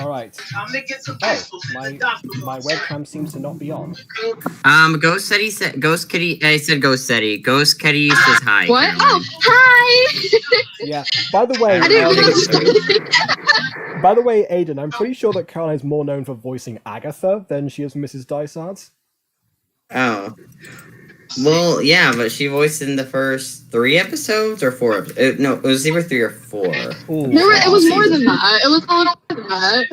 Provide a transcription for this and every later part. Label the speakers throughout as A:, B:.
A: Alright. Oh, my webcam seems to not be on.
B: Ghost Kitty, I said Ghost Kitty. Ghost Kitty says hi.
C: What?
B: Caroline.
C: Oh, hi!
A: Yeah, by the way,
C: I didn't realize.
A: by the way, Aiden, I'm pretty sure that Caroline is more known for voicing Agatha than she is Mrs. Dysart.
B: Oh. Well, yeah, but she voiced in the first 3 episodes or 4 episodes. No, it was either 3 or 4.
A: Ooh,
C: It was more than that. It was a little more than that.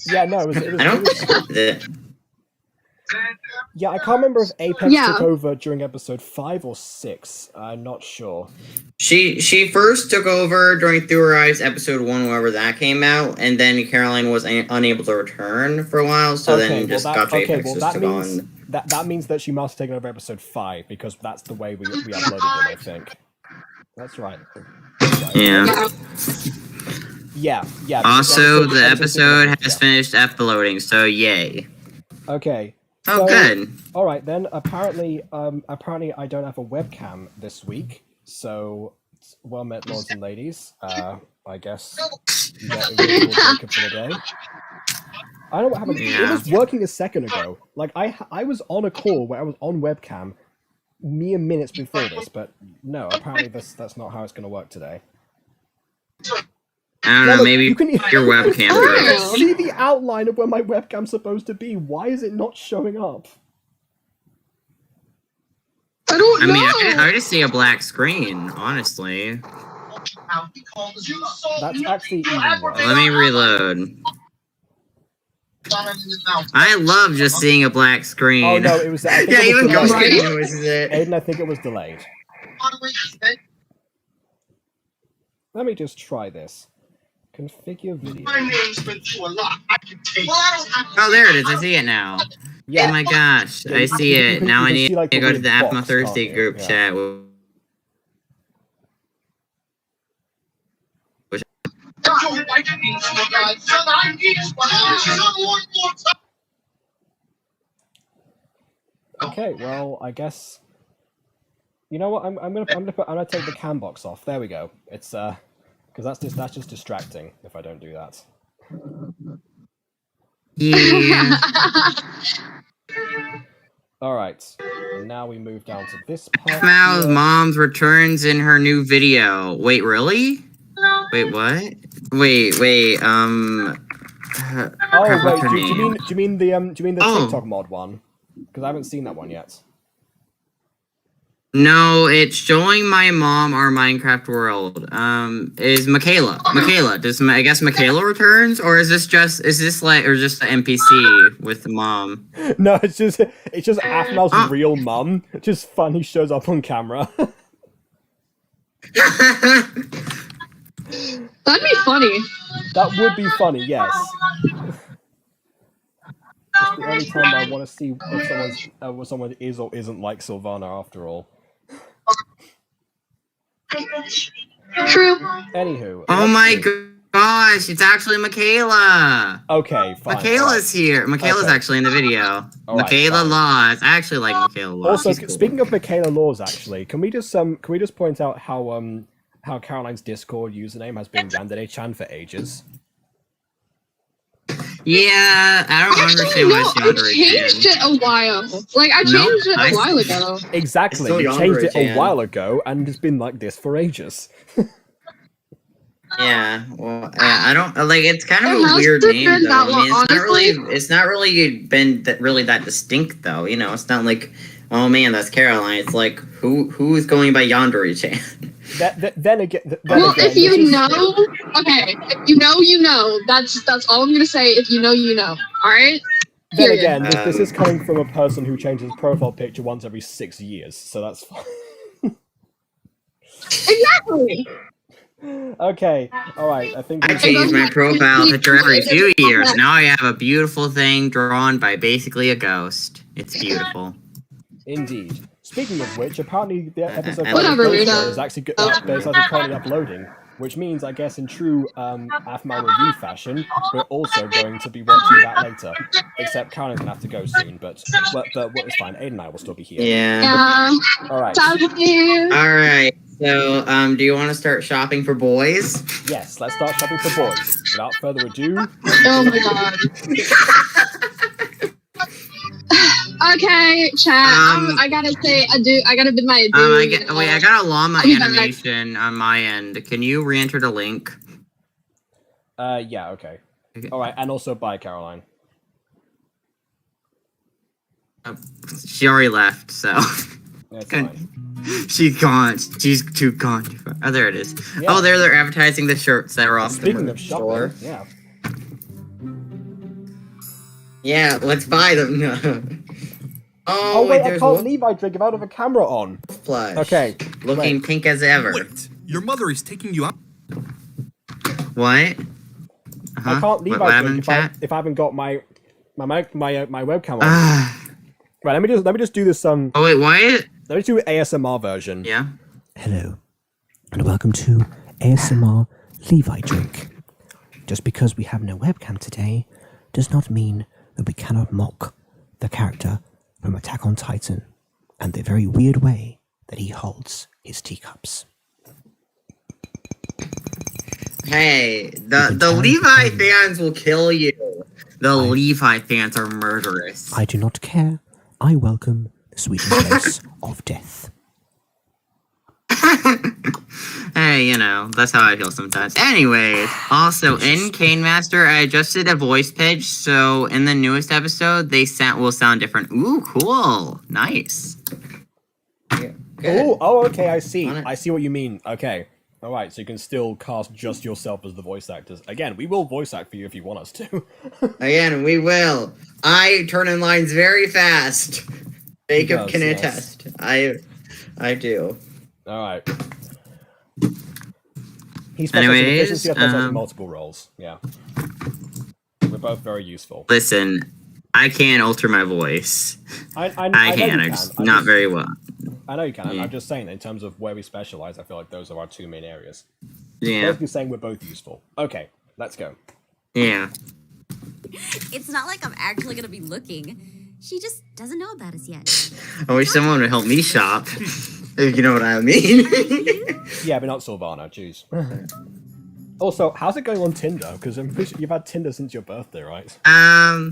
A: Yeah, no, it was
B: I don't think
A: Yeah, I can't remember if Apex took over during episode 5 or 6. I'm not sure.
B: She first took over during Through Her Eyes episode 1, whenever that came out, and then Caroline was unable to return for a while, so then just got Apex just took on.
A: That means that she must have taken over episode 5, because that's the way we uploaded them, I think. That's right.
B: Yeah.
A: Yeah.
B: Also, the episode has finished uploading, so yay.
A: Okay.
B: Oh, good.
A: All right then. Apparently, I don't have a webcam this week. So, well met, lords and ladies. I guess you get a really cool Jacob for the day. I don't know what happened.
B: Yeah.
A: It was working a second ago. Like I was on a call where I was on webcam mere minutes before this, but no. Apparently, that's not how it's going to work today.
B: I don't know, maybe your webcam
A: works. See the outline of where my webcam's supposed to be. Why is it not showing up?
C: I don't know.
B: I mean, I just see a black screen, honestly.
A: That's actually even worse.
B: Let me reload. I love just seeing a black screen.
A: Oh no, it was. I think
B: Yeah,
A: it was
B: even
A: delayed.
B: Ghost Kitty notices it.
A: Aiden, I think it was delayed. Let me just try this. Configure video.
B: Oh, there it is. I see it now.
A: Yeah.
B: Oh my gosh, I see it.
A: can-
B: Now
A: you
B: I
A: can
B: need
A: see, like,
B: to
A: the
B: go to
A: weird
B: the Apma
A: box,
B: Thursday
A: can't you?
B: group
A: Yeah.
B: chat.
A: Okay, well, I guess. You know what? I'm gonna take the cam box off. There we go. It's because that's just distracting if I don't do that.
B: Yeah.
A: All right. And now we move down to this part.
B: Mal's
A: here.
B: mom's returns in her new video. Wait, really? Wait, what? Wait.
A: Oh
B: crap, what's
A: wait,
B: her
A: do you
B: name?
A: mean the
B: Oh.
A: TikTok mod one? Because I haven't seen that one yet.
B: No, it's showing my mom our Minecraft world. Is Michaela? I guess Michaela returns, or is this just an NPC with the mom?
A: No, it's just Athmel's real mum. Just funny shows up on camera.
C: That'd be funny.
A: That would be funny, yes. It's the only time I want to see if someone is or isn't like Sylvanna after all.
C: True.
A: Anywho.
B: Oh my gosh, it's actually Michaela.
A: Okay, fine.
B: Michaela's here. Michaela's
A: Okay.
B: actually in the video.
A: All right,
B: Michaela
A: fine.
B: Laws. I actually like Michaela Laws.
A: Also,
B: She's cool.
A: speaking of Michaela Laws, actually, can we just point out how Caroline's Discord username has been Yandere-chan for ages?
B: Yeah, I don't understand why it's
C: I
B: Yandere
C: changed it a while. Like, I changed it a while ago.
A: Exactly,
B: It's
A: you
B: still
A: changed it a
B: Yandere-chan.
A: while ago, and it's been like this for ages.
B: Yeah, well, I don't like. It's kind of
C: It
B: a
C: has
B: weird
C: to
B: name,
C: turn
B: though.
C: that
B: I mean,
C: one,
B: it's not really been really that distinct, though. You know, it's not like, oh man, that's Caroline. It's like who is going by Yandere-chan?
A: Then again,
C: If you know, okay. If you know, you know. That's all I'm gonna say. If you know, you know. All right.
A: Then
C: Period.
A: again, this is coming from a person who changes his profile picture once every 6 years, so that's fine.
C: Exactly.
A: Okay, alright, I think
B: I change my profile picture every few years. Now I have a beautiful thing drawn by basically a ghost. It's beautiful.
A: Indeed. Speaking of which, apparently the episode
C: Whatever,
A: Ghost is actually currently uploading, which means, I guess, in true AFMAL review fashion, we're also going to be watching that later. Except Caroline's gonna have to go soon, but it's fine. Aiden and I will still be here.
B: Yeah.
C: Yeah.
A: Alright.
C: Sounds good.
B: All right. So, do you want to start shopping for boys?
A: Yes, let's start shopping for boys. Without further ado.
C: Oh my god. Okay, chat. I gotta say adieu. I gotta bid my adieu.
B: I got a llama
C: I'll be back.
B: animation on my end. Can you re-enter the link?
A: Yeah, okay. Alright, and also bye, Caroline.
B: She already left, so.
A: That's fine.
B: She's gone. She's too gone. Oh, there it is.
A: Yeah.
B: Oh, there they're advertising the shirts that are off
A: Speaking
B: the
A: of
B: store.
A: shopping, yeah.
B: Yeah, let's buy them.
A: Oh wait, I
B: there's
A: can't leave. I drink without a camera on.
B: Flush.
A: Okay.
B: Looking pink as ever.
D: Wait, your mother is taking you out.
B: What?
A: I can't leave.
B: What
A: I
B: happened,
A: drink
B: chat?
A: if I haven't got my webcam on.
B: Ah.
A: Right, let me just do this.
B: Oh wait, why?
A: Let me do an ASMR version.
B: Yeah.
E: Hello, and welcome to ASMR Levi Drink. Just because we have no webcam today does not mean that we cannot mock the character from Attack on Titan and the very weird way that he holds his teacups.
B: Hey, the Levi fans will kill you. The Levi fans are murderous.
E: I do not care. I welcome the sweet embrace of death.
B: Hey, you know, that's how I feel sometimes. Anyways, also in Cane Master, I adjusted a voice pitch, so in the newest episode, they will sound different. Ooh, cool. Nice.
A: Oh, okay, I see. I see what you mean. Okay. Alright, so you can still cast just yourself as the voice actors. Again, we will voice act for you if you want us to.
B: Again, we will. I turn in lines very fast. Jacob can
A: yes.
B: attest. I do.
A: Alright. He's special
B: Anyways,
A: efficiency has multiple roles. Yeah. We're both very useful.
B: Listen, I can alter my voice.
A: I
B: can. I just not very well.
A: I know you can.
B: Yeah.
A: I'm just saying, in terms of where we specialize, I feel like those are our two main areas.
B: Yeah.
A: Basically saying we're both useful. Okay, let's go.
B: Yeah.
F: It's not like I'm actually gonna be looking. She just doesn't know about us yet.
B: I wish someone would help me shop. If you know what I mean.
A: Yeah, but not Sylvanna, jeez. Also, how's it going on Tinder? Because I'm pretty sure you've had Tinder since your birthday, right?
B: I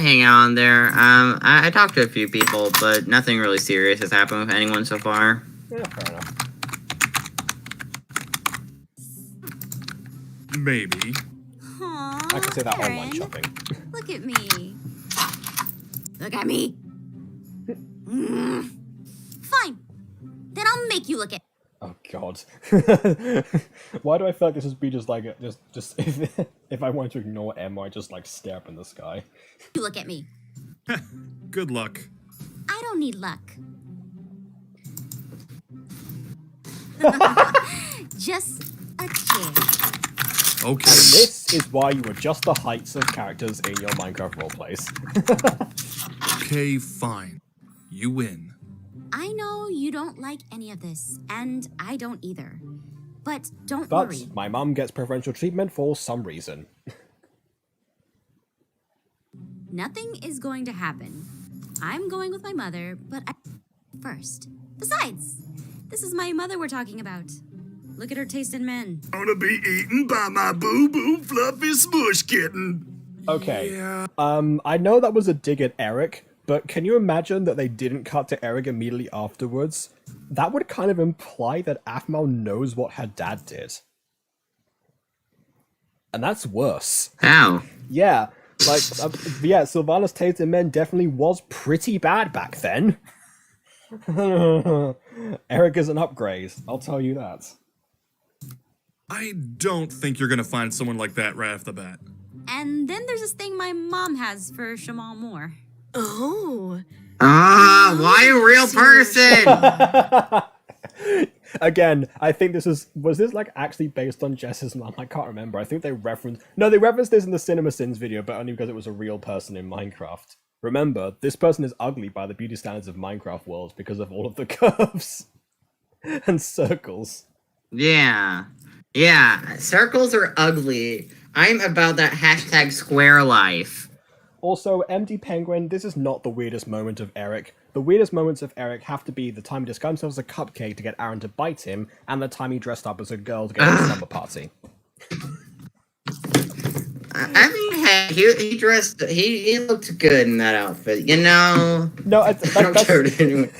B: hang out on there. I talked to a few people, but nothing really serious has happened with anyone so far.
A: Yeah, fair enough.
D: Maybe.
F: Aww,
A: I can say that
F: Karen.
A: online shopping.
F: Look at me. Look at me. Fine. Then I'll make you look at.
A: Oh god. Why do I feel like this would be just like just if I wanted to ignore Emma, I just like stare up in the sky.
F: You look at me.
D: Good luck.
F: I don't need luck. Just a kiss.
D: Okay.
A: And this is why you adjust the heights of characters in your Minecraft roleplays.
D: Okay, fine. You win.
F: I know you don't like any of this, and I don't either. But don't
A: But
F: worry.
A: my mum gets preferential treatment for some reason.
F: Nothing is going to happen. I'm going with my mother, but first. Besides, this is my mother we're talking about. Look at her taste in men.
D: Gonna be eaten by my boo-boo fluffy smush kitten.
A: Okay.
D: Yeah.
A: I know that was a dig at Eric, but can you imagine that they didn't cut to Eric immediately afterwards? That would kind of imply that Aphmau knows what her dad did. And that's worse.
B: How?
A: Yeah, like, yeah, Sylvanna's taste in men definitely was pretty bad back then. Eric is an upgrade, I'll tell you that.
D: I don't think you're gonna find someone like that right off the bat.
F: And then there's this thing my mom has for Shamal Moore.
G: Oh.
B: Why a real person?
A: Again, I think was this like actually based on Jess's mom? I can't remember. I think they referenced this in the Cinema Sins video, but only because it was a real person in Minecraft. Remember, this person is ugly by the beauty standards of Minecraft worlds because of all of the curves and circles.
B: Yeah. Yeah, circles are ugly. I'm about that hashtag square life.
A: Also, MD Penguin, this is not the weirdest moment of Eric. The weirdest moments of Eric have to be the time he disguised himself as a cupcake to get Aaron to bite him, and the time he dressed up as a girl to go to a slumber party.
B: I mean, hey, he dressed. He looked good in that outfit. You know.
A: No,
B: I don't care anyway.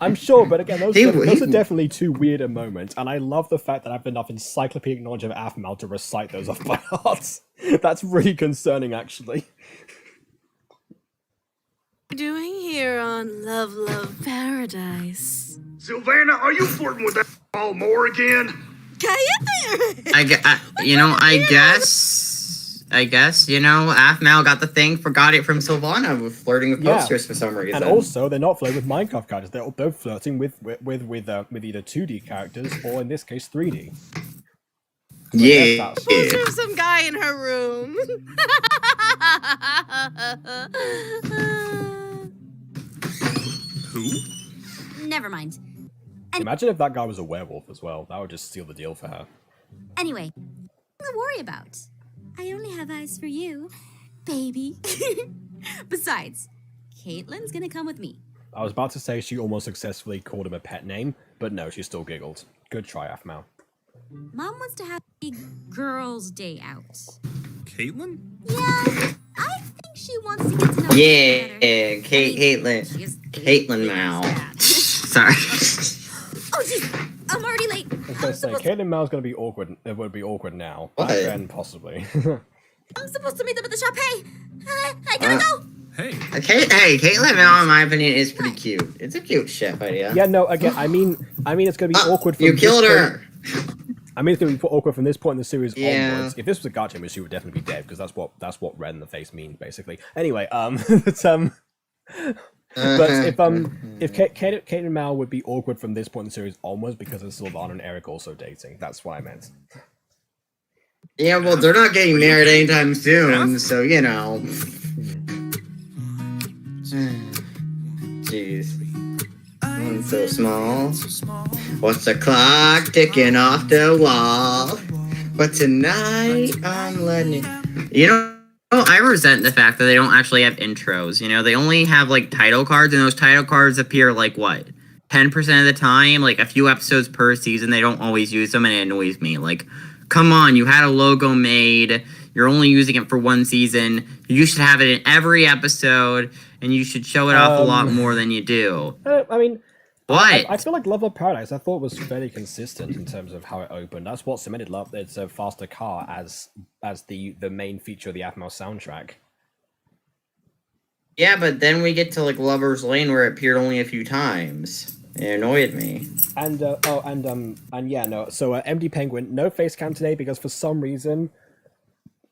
A: I'm sure, but again, those
B: He-
A: are definitely two weirder moments, and I love the fact that I have enough encyclopedic knowledge of Aphmau to recite those off by heart. That's really concerning, actually.
G: What are you doing here on Love Paradise?
H: Sylvanna, are you flirting with that Paul Moore again?
B: I guess, you know, Aphmau got the thing, forgot it from Sylvanna with flirting with
A: Yeah.
B: posters for some reason.
A: And also, they're not flirting with Minecraft characters. They're both flirting with either 2D characters or, in this case, 3D.
B: Yeah.
G: There's some guy in her room.
D: Who?
F: Never mind.
A: Imagine if that guy was a werewolf as well. That would just seal the deal for her.
F: Anyway, nothing to worry about. I only have eyes for you, baby. Besides, Caitlin's gonna come with me.
A: I was about to say she almost successfully called him a pet name, but no, she still giggled. Good try, Aphmau.
F: Mom wants to have a girls' day out.
D: Caitlin?
F: Yeah, I think she wants to get to know
B: Yeah,
F: me better.
B: Caitlin.
F: She is
B: Caitlin Mao. Sorry.
F: Oh, jeez, I'm already late.
A: I was going to say, Caitlin Mao's going to be awkward. It would be awkward now.
B: What?
A: Back then, possibly.
F: I'm supposed to meet them at the shop. Hey, I gotta go.
D: Hey.
B: Hey, Caitlin Mao, in my opinion, is pretty cute. It's a cute chef idea.
A: Yeah, no, again, I mean, it's going to be awkward. From
B: You
A: this
B: killed
A: point-
B: her.
A: I mean, it's going to be awkward from this point in the series
B: Yeah.
A: onwards. If this was a gacha, she would definitely be dead because that's what red in the face means, basically. Anyway, but if Caitlin Mao would be awkward from this point in the series onwards because of Sylvanna and Eric also dating. That's what I meant.
B: Yeah, well, they're not getting married anytime soon, so you know. Jeez. I'm so small. What's the clock ticking off the wall? But tonight I'm letting it. You know, I resent the fact that they don't actually have intros. You know, they only have like title cards, and those title cards appear like what? 10% of the time, like a few episodes per season. They don't always use them, and it annoys me. Like, come on, you had a logo made. You're only using it for one season. You should have it in every episode, and you should show it off a lot more than you do.
A: I mean,
B: What?
A: I feel like Love of Paradise, I thought was fairly consistent in terms of how it opened. That's what cemented Love. It's a faster car as the main feature of the Aphmau soundtrack.
B: Yeah, but then we get to like Lover's Lane where it appeared only a few times. It annoyed me.
A: And yeah, no. So MD Penguin, no face cam today because for some reason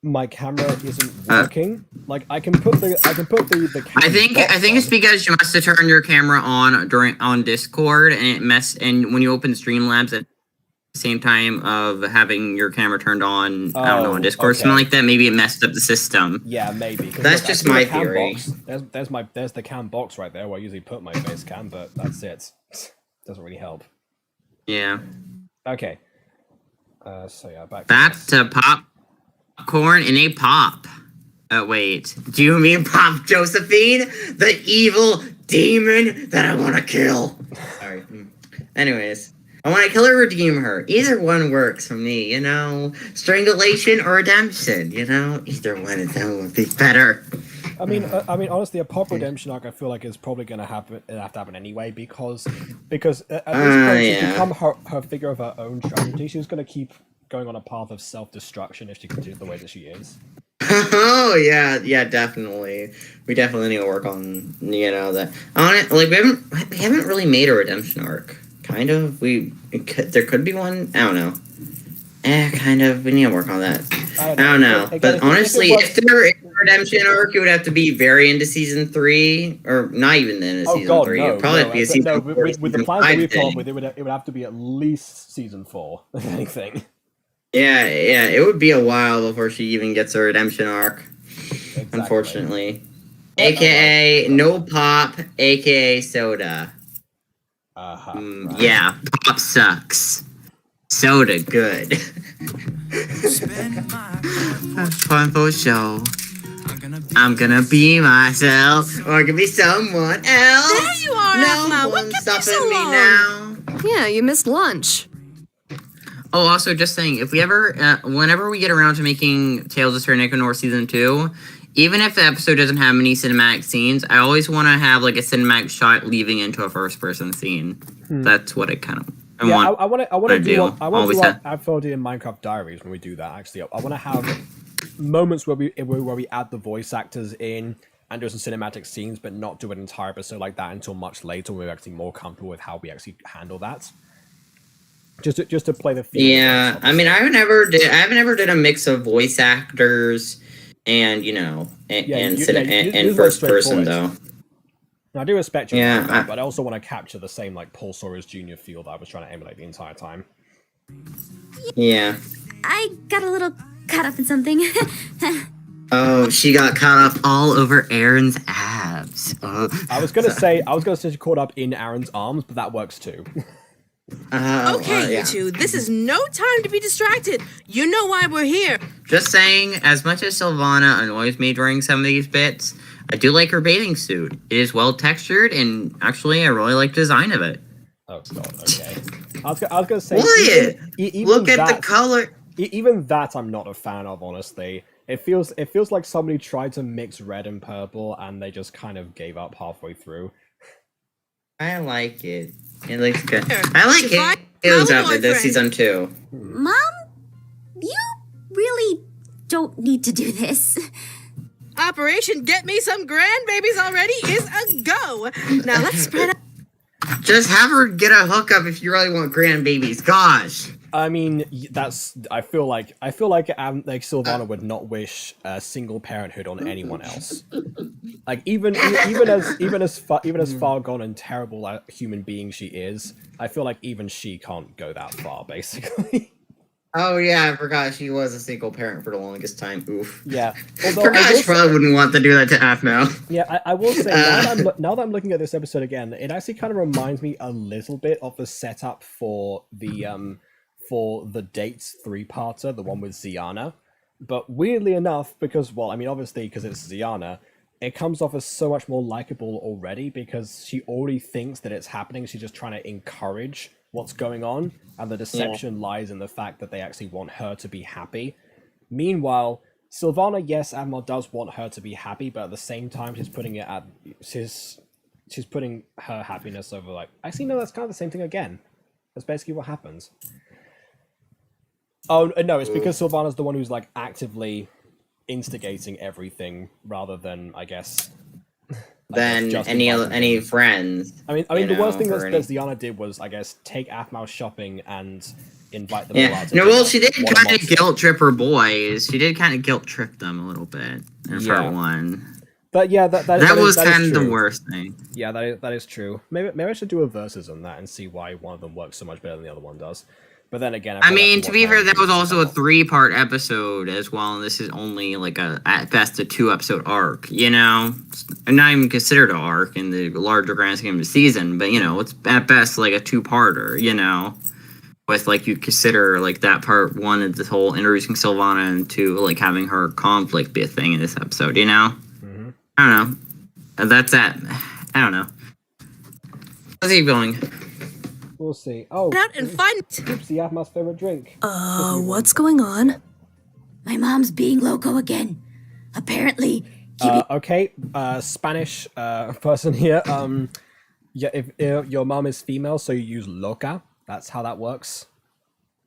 A: my camera isn't working. Like I can put the camera.
B: I think it's because you must have turned your camera on Discord and and when you open Streamlabs at the same time of having your camera turned on, I don't know, on Discord, something like that. Maybe it messed up the system.
A: Yeah, maybe.
B: That's just my theory.
A: There's the cam box right there where I usually put my face cam, but that's it. Doesn't really help.
B: Yeah.
A: Okay. So yeah, back
B: to popcorn in a pop. Wait. Do you mean Pop Josephine? The evil demon that I want to kill. Sorry. Anyways. I want to kill or redeem her. Either one works for me, you know? Strangulation or redemption, you know? Either one of them would be better.
A: I mean, honestly, a pop redemption arc I feel like is probably going to have to happen anyway because at this point she's become her figure of her own tragedy. She's going to keep going on a path of self-destruction if she continues the way that she is.
B: Oh yeah, definitely. We definitely need to work on that. On it, like we haven't really made a redemption arc. Kind of. There could be one. I don't know. Kind of. We need to work on that. I don't know. But honestly, if there is a redemption arc, it would have to be very into season 3, or not even into season 3. It'd probably have to be a season 4.
A: With the plans that we've come up with, it would have to be at least season 4, if anything.
B: Yeah. It would be a while before she even gets a redemption arc. Exactly. Unfortunately. AKA no pop, AKA soda.
A: Right.
B: Yeah, pop sucks. Soda good. Fun for show. I'm gonna be myself, or I can be someone else.
G: There you are,
B: No
G: Alma. What
B: one's
G: kept you so
B: stopping me
G: long?
B: now.
I: Yeah, you missed lunch.
B: Oh, also, just saying, if we ever, whenever we get around to making Tales of Sir Nicanor Season 2, even if the episode doesn't have many cinematic scenes, I always want to have, like, a cinematic shot leading into a first-person scene. That's what I kind of want.
A: I want to do what
B: Always
A: I feel in Minecraft Diaries when we do that. Actually, I want to have moments where we add the voice actors in and do some cinematic scenes, but not do an entire episode like that until much later. When we're actually more comfortable with how we actually handle that. Just to play the feel.
B: Yeah, I mean, I haven't ever did a mix of voice actors and and first person though.
A: I do respect you,
B: Yeah,
A: but I also want to capture the same like Paul Sawyer's Jr. feel that I was trying to emulate the entire time.
B: Yeah.
F: I got a little caught up in something.
B: Oh, she got caught up all over Aaron's abs. Oh.
A: I was gonna say she caught up in Aaron's arms, but that works too.
G: Okay, you two, this is no time to be distracted. You know why we're here.
B: Just saying, as much as Sylvanna annoys me during some of these bits, I do like her bathing suit. It is well textured, and actually, I really like the design of it.
A: Oh god, okay. I was gonna say, even
B: look at
A: that,
B: the color.
A: Even that, I'm not a fan of. Honestly, it feels like somebody tried to mix red and purple, and they just kind of gave up halfway through.
B: I like it. It looks good. I like Kayla's outfit this season too.
F: Mom, you really don't need to do this.
G: Operation Get Me Some Grandbabies Already is a go. Now let's spread out.
B: Just have her get a hookup if you really want grandbabies. Gosh.
A: I mean, I feel like Sylvanna would not wish single parenthood on anyone else. Like even as far gone and terrible a human being she is, I feel like even she can't go that far, basically.
B: Oh yeah, I forgot she was a single parent for the longest time. Oof.
A: Yeah.
B: Although she probably wouldn't want to do that to Aphmau.
A: Yeah, I will say now that I'm looking at this episode again, it actually kind of reminds me a little bit of the setup for the Dates 3-parter, the one with Ziana. But weirdly enough, because obviously because it's Ziana, it comes off as so much more likable already because she already thinks that it's happening. She's just trying to encourage what's going on, and the deception lies in the fact that they actually want her to be happy. Meanwhile, Sylvanna, yes, Admiral does want her to be happy, but at the same time, she's putting her happiness over like, actually no, that's kind of the same thing again. That's basically what happens. Oh no, it's because Sylvanna's the one who's like actively instigating everything rather than, I guess,
B: than any friends.
A: I mean, the worst thing that Ziana did was, I guess, take Aphmau shopping and invite them all out.
B: No, well, she did kind of guilt trip her boys. She did kind of guilt trip them a little bit in part one.
A: But yeah, that
B: was kind
A: of
B: the worst thing.
A: Yeah, that is true. Maybe I should do a versus on that and see why one of them works so much better than the other one does. But then again,
B: I mean, to be fair, that was also a 3-part episode as well, and this is only like at best a 2-episode arc, you know? It's not even considered an arc in the larger grand scheme of the season, but, you know, it's at best like a 2-parter, you know? With, like, you consider, like, that part 1 of this whole introducing Sylvanna into, like, having her conflict be a thing in this episode, you know? Mm-hmm. I don't know. That's that. I don't know. Let's keep going.
A: We'll see. Oh,
G: out and find
A: Oopsie, Aphmau's favorite drink.
I: What's going on?
F: My mom's being loco again. Apparently.
A: Okay, Spanish person here. Yeah, if your mom is female, so you use loca. That's how that works.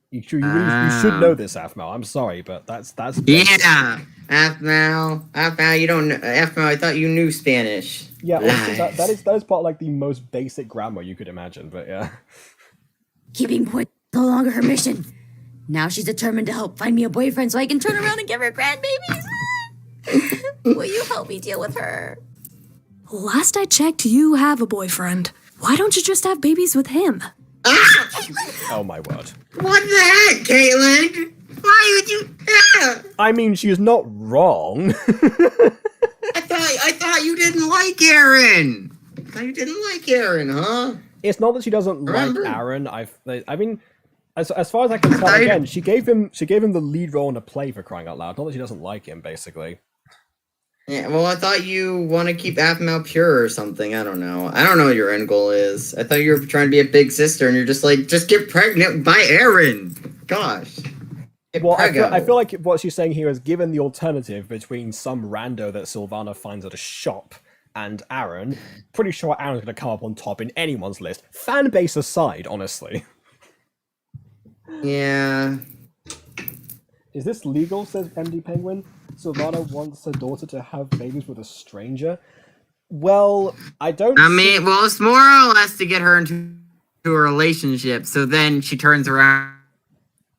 A: You should know this, Aphmau. I'm sorry, but that's
B: yeah, Aphmau, you don't know. Aphmau, I thought you knew Spanish.
A: Yeah, honestly, that is part of, like, the most basic grammar you could imagine. But yeah,
F: Keeping boys no longer her mission. Now she's determined to help find me a boyfriend so I can turn around and give her grandbabies. Will you help me deal with her?
I: Last I checked, you have a boyfriend. Why don't you just have babies with him?
A: Oh my word.
B: What the heck, Caitlin? Why would you?
A: I mean, she's not wrong.
B: I thought you didn't like Aaron. I thought you didn't like Aaron, huh?
A: It's not that she doesn't like Aaron. I mean, as far as I can tell, again, she gave him the lead role in a play, for crying out loud. Not that she doesn't like him, basically.
B: Yeah, well, I thought you want to keep Aphmau pure or something. I don't know. I don't know what your end goal is. I thought you were trying to be a big sister, and you're just like, just get pregnant by Aaron. Gosh.
A: Well, I feel like what she's saying here is given the alternative between some rando that Sylvanna finds at a shop and Aaron, pretty sure Aaron's going to come up on top in anyone's list. Fan base aside, honestly.
B: Yeah.
A: Is this legal, says MD Penguin? Sylvanna wants her daughter to have babies with a stranger? Well, I don't
B: well, it's more or less to get her into a relationship, so then she turns around.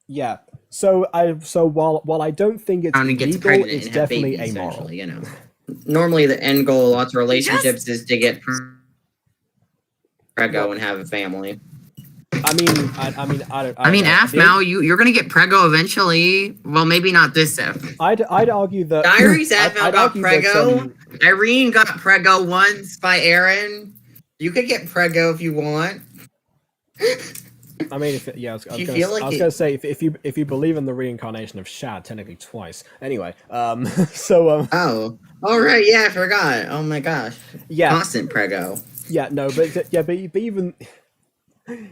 A: Yeah. So while I don't think it's illegal, it's definitely
B: babies,
A: amoral.
B: You know. Normally the end goal of lots of relationships is to get prego and have a family.
A: I mean,
B: Aphmau, you're gonna get prego eventually. Well, maybe not this episode.
A: I'd argue that
B: Diaries Aphmau got prego. Irene got prego once by Aaron. You could get prego if you want.
A: I mean, I was gonna say if you believe in the reincarnation of Shad, technically twice. Anyway,
B: Oh, all right, yeah, I forgot. Oh my gosh.
A: Yeah.
B: Constant prego.
A: Yeah, no, but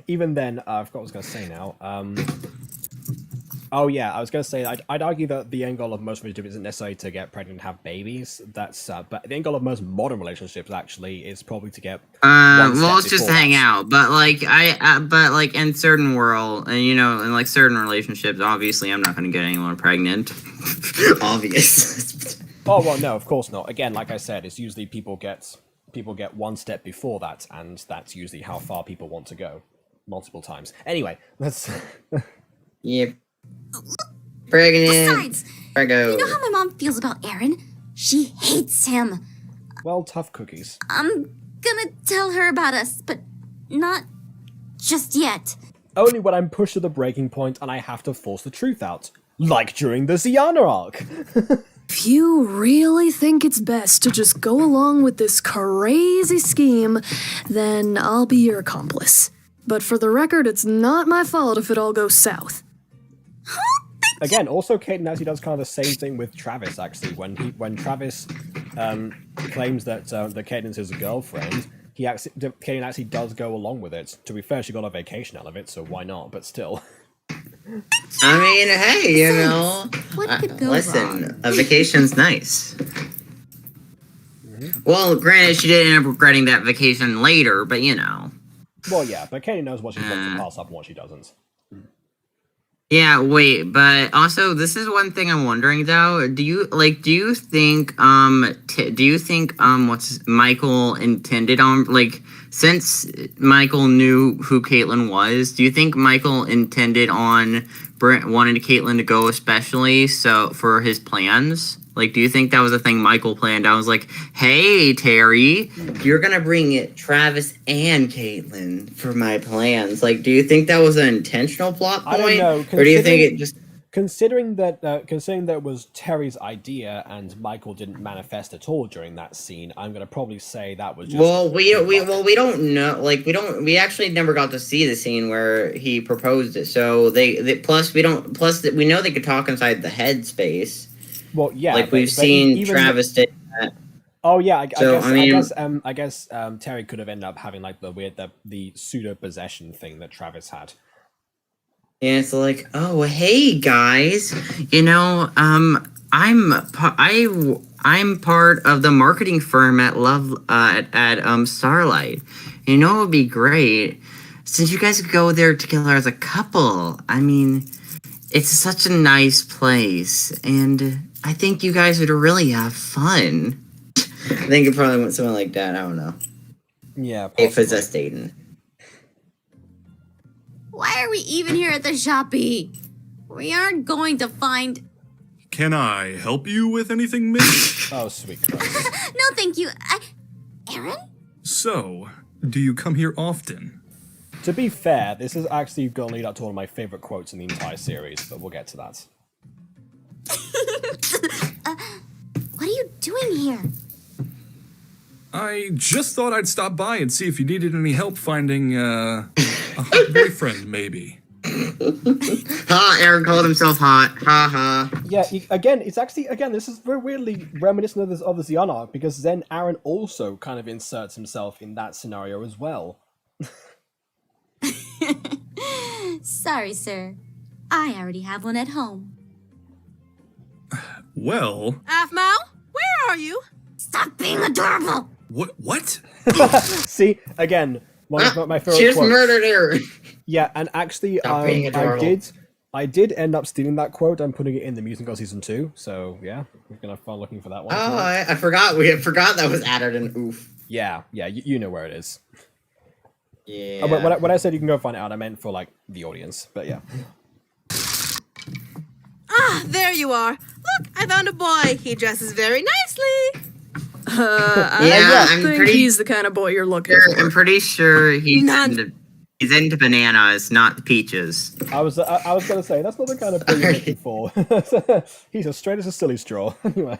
A: even then, I forgot what I was gonna say now. Oh yeah, I was gonna say I'd argue that the end goal of most relationships isn't necessarily to get pregnant and have babies. That's but the end goal of most modern relationships actually is probably to get.
B: Well, it's just hang out. But like in certain world, and in like certain relationships, obviously I'm not gonna get anyone pregnant. Obvious.
A: Oh well, no, of course not. Again, like I said, it's usually people get one step before that, and that's usually how far people want to go, multiple times. Anyway, let's.
B: Yep. Pregnant.
F: Besides,
B: prego.
F: you know how my mom feels about Aaron? She hates him.
A: Well, tough cookies.
F: I'm gonna tell her about us, but not just yet.
A: Only when I'm pushed to the breaking point and I have to force the truth out. Like during the Ziana arc.
I: If you really think it's best to just go along with this crazy scheme, then I'll be your accomplice. But for the record, it's not my fault if it all goes south.
A: Again, also Caden actually does kind of the same thing with Travis, actually. When Travis claims that Caden's his girlfriend, Caden actually does go along with it. To be fair, she got a vacation out of it, so why not? But still.
B: I mean, hey,
F: What could go
B: listen,
F: wrong?
B: a vacation's nice. Well, granted, she did end up regretting that vacation later, but
A: Well, yeah, but Caden knows what she wants to pass up and what she doesn't.
B: Yeah, wait, but also this is one thing I'm wondering though. Do you think what's Michael intended on since Michael knew who Caitlyn was, do you think Michael intended on wanting Caitlyn to go especially so for his plans? Do you think that was a thing Michael planned? I was like, hey, Terry, you're going to bring Travis and Caitlyn for my plans. Do you think that was an intentional plot point?
A: I don't know.
B: Or do you think it just...
A: Considering that it was Terry's idea and Michael didn't manifest at all during that scene, I'm going to probably say that was just...
B: Well, we don't know. We actually never got to see the scene where he proposed it. So plus we know they could talk inside the head space.
A: Well, yeah,
B: we've seen Travis did that.
A: Oh yeah, I guess Terry could have ended up having the pseudo possession thing that Travis had.
B: Yeah, it's oh hey guys, I'm part of the marketing firm at Starlight. It would be great since you guys could go there together as a couple. I mean, it's such a nice place, and I think you guys would really have fun. I think it probably went something like that. I don't know.
A: Yeah,
B: if it's us dating.
F: Why are we even here at the shoppy? We aren't going to find...
D: Can I help you with anything, miss?
A: Oh, sweet Christ.
F: No, thank you. Aaron?
D: So, do you come here often?
A: To be fair, this is actually going to lead up to one of my favorite quotes in the entire series, but we'll get to that.
F: What are you doing here?
D: I just thought I'd stop by and see if you needed any help finding, a hot boyfriend, maybe.
B: Ha! Aaron called himself hot. Ha ha.
A: Yeah, again, it's actually, this is very weirdly reminiscent of the Xion arc, because then Aaron also kind of inserts himself in that scenario as well.
F: Sorry, sir. I already have one at home.
D: Well,
G: Aphmau, where are you?
F: Stop being adorable!
D: what?
A: See, again, one of my favorite
B: She just
A: quotes.
B: murdered Aaron.
A: Yeah, and actually,
B: Stop being adorable.
A: I did end up stealing that quote and putting it in the Music Girl Season 2, so yeah, we're gonna fun looking for that one.
B: Oh, I forgot. We forgot that was added in oof.
A: Yeah, you know where it is.
B: Yeah.
A: But when I said you can go find it out, I meant for, like, the audience, but yeah.
G: Ah, there you are. Look, I found a boy. He dresses very nicely.
B: Yeah,
I: I
B: I'm
I: think
B: pretty
I: he's the kind of boy you're looking
B: sure,
I: for.
B: I'm pretty sure he's
G: None.
B: he's into bananas, not peaches.
A: I was gonna say, that's not the kind of boy you're looking for. He's as straight as a silly straw. Anyway.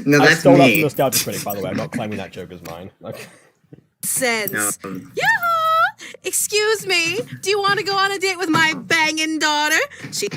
B: No,
A: I
B: that's
A: stole that from
B: me.
A: Nostalgia Critic, by the way. I'm not claiming that joke as mine. Okay.
G: Sense.
B: No.
G: Yahoo! Excuse me. Do you want to go on a date with my banging daughter? She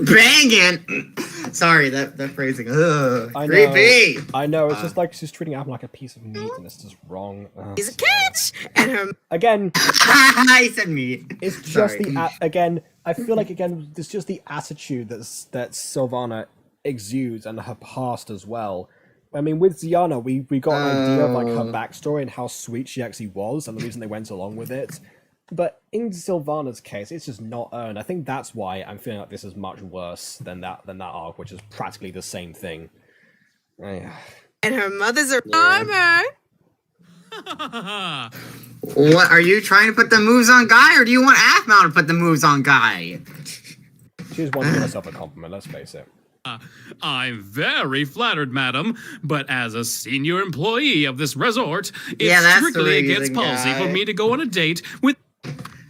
B: Banging. Sorry, that phrasing. Ugh,
A: I know.
B: creepy.
A: I know, it's just like she's treating Apple like a piece of meat, and it's just wrong.
G: is a catch, and her
A: Again,
B: I said me.
A: it's just
B: Sorry.
A: again, I feel like, it's just the attitude that Sylvanna exudes, and her past as well. I mean, with Ziana, we got an idea of, like, her backstory and how sweet she actually was, and the reason they went along with it. But in Sylvanna's case, it's just not earned. I think that's why I'm feeling like this is much worse than that arc, which is practically the same thing.
G: and her mother's a farmer.
B: What are you trying to put the moves on Guy, or do you want Aphmau to put the moves on Guy?
A: She just wants to give herself a compliment, let's face it.
J: I'm very flattered, madam, but as a senior employee of this resort, it's
B: Yeah, that's the
J: strictly against
B: reason,
J: policy
B: Guy.
J: for me to go on a date with.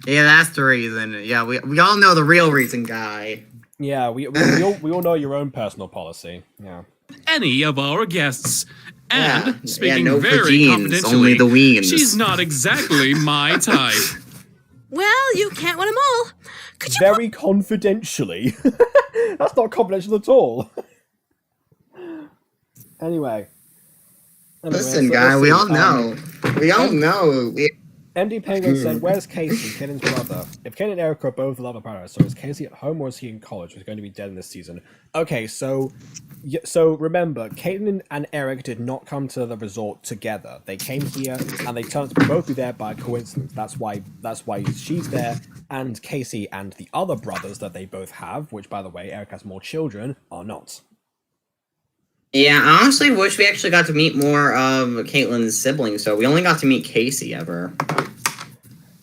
B: Yeah, that's the reason. Yeah, we all know the real reason, Guy.
A: Yeah, we all know your own personal policy. Yeah.
J: Any of our guests. And,
B: Yeah,
J: speaking
B: no
J: very
B: vagines,
J: confidentially,
B: only the weens.
J: she's not exactly my type.
G: Well, you can't win them all. Could you
A: Very confidentially. That's not confidential at all. Anyway.
B: Listen,
A: so
B: Guy,
A: let's
B: we
A: see.
B: all know. We all know.
A: MD Penguin said, "Where's Casey, Caden's brother? If Caden and Eric are both love of paradise, so is Casey at home or is he in college? He's going to be dead in this season." Okay, so remember, Caden and Eric did not come to the resort together. They came here and they turned out to both be there by coincidence. That's why she's there, and Casey and the other brothers that they both have, which, by the way, Eric has more children, are not.
B: Yeah, I honestly wish we actually got to meet more of Caitlyn's siblings, so we only got to meet Casey ever.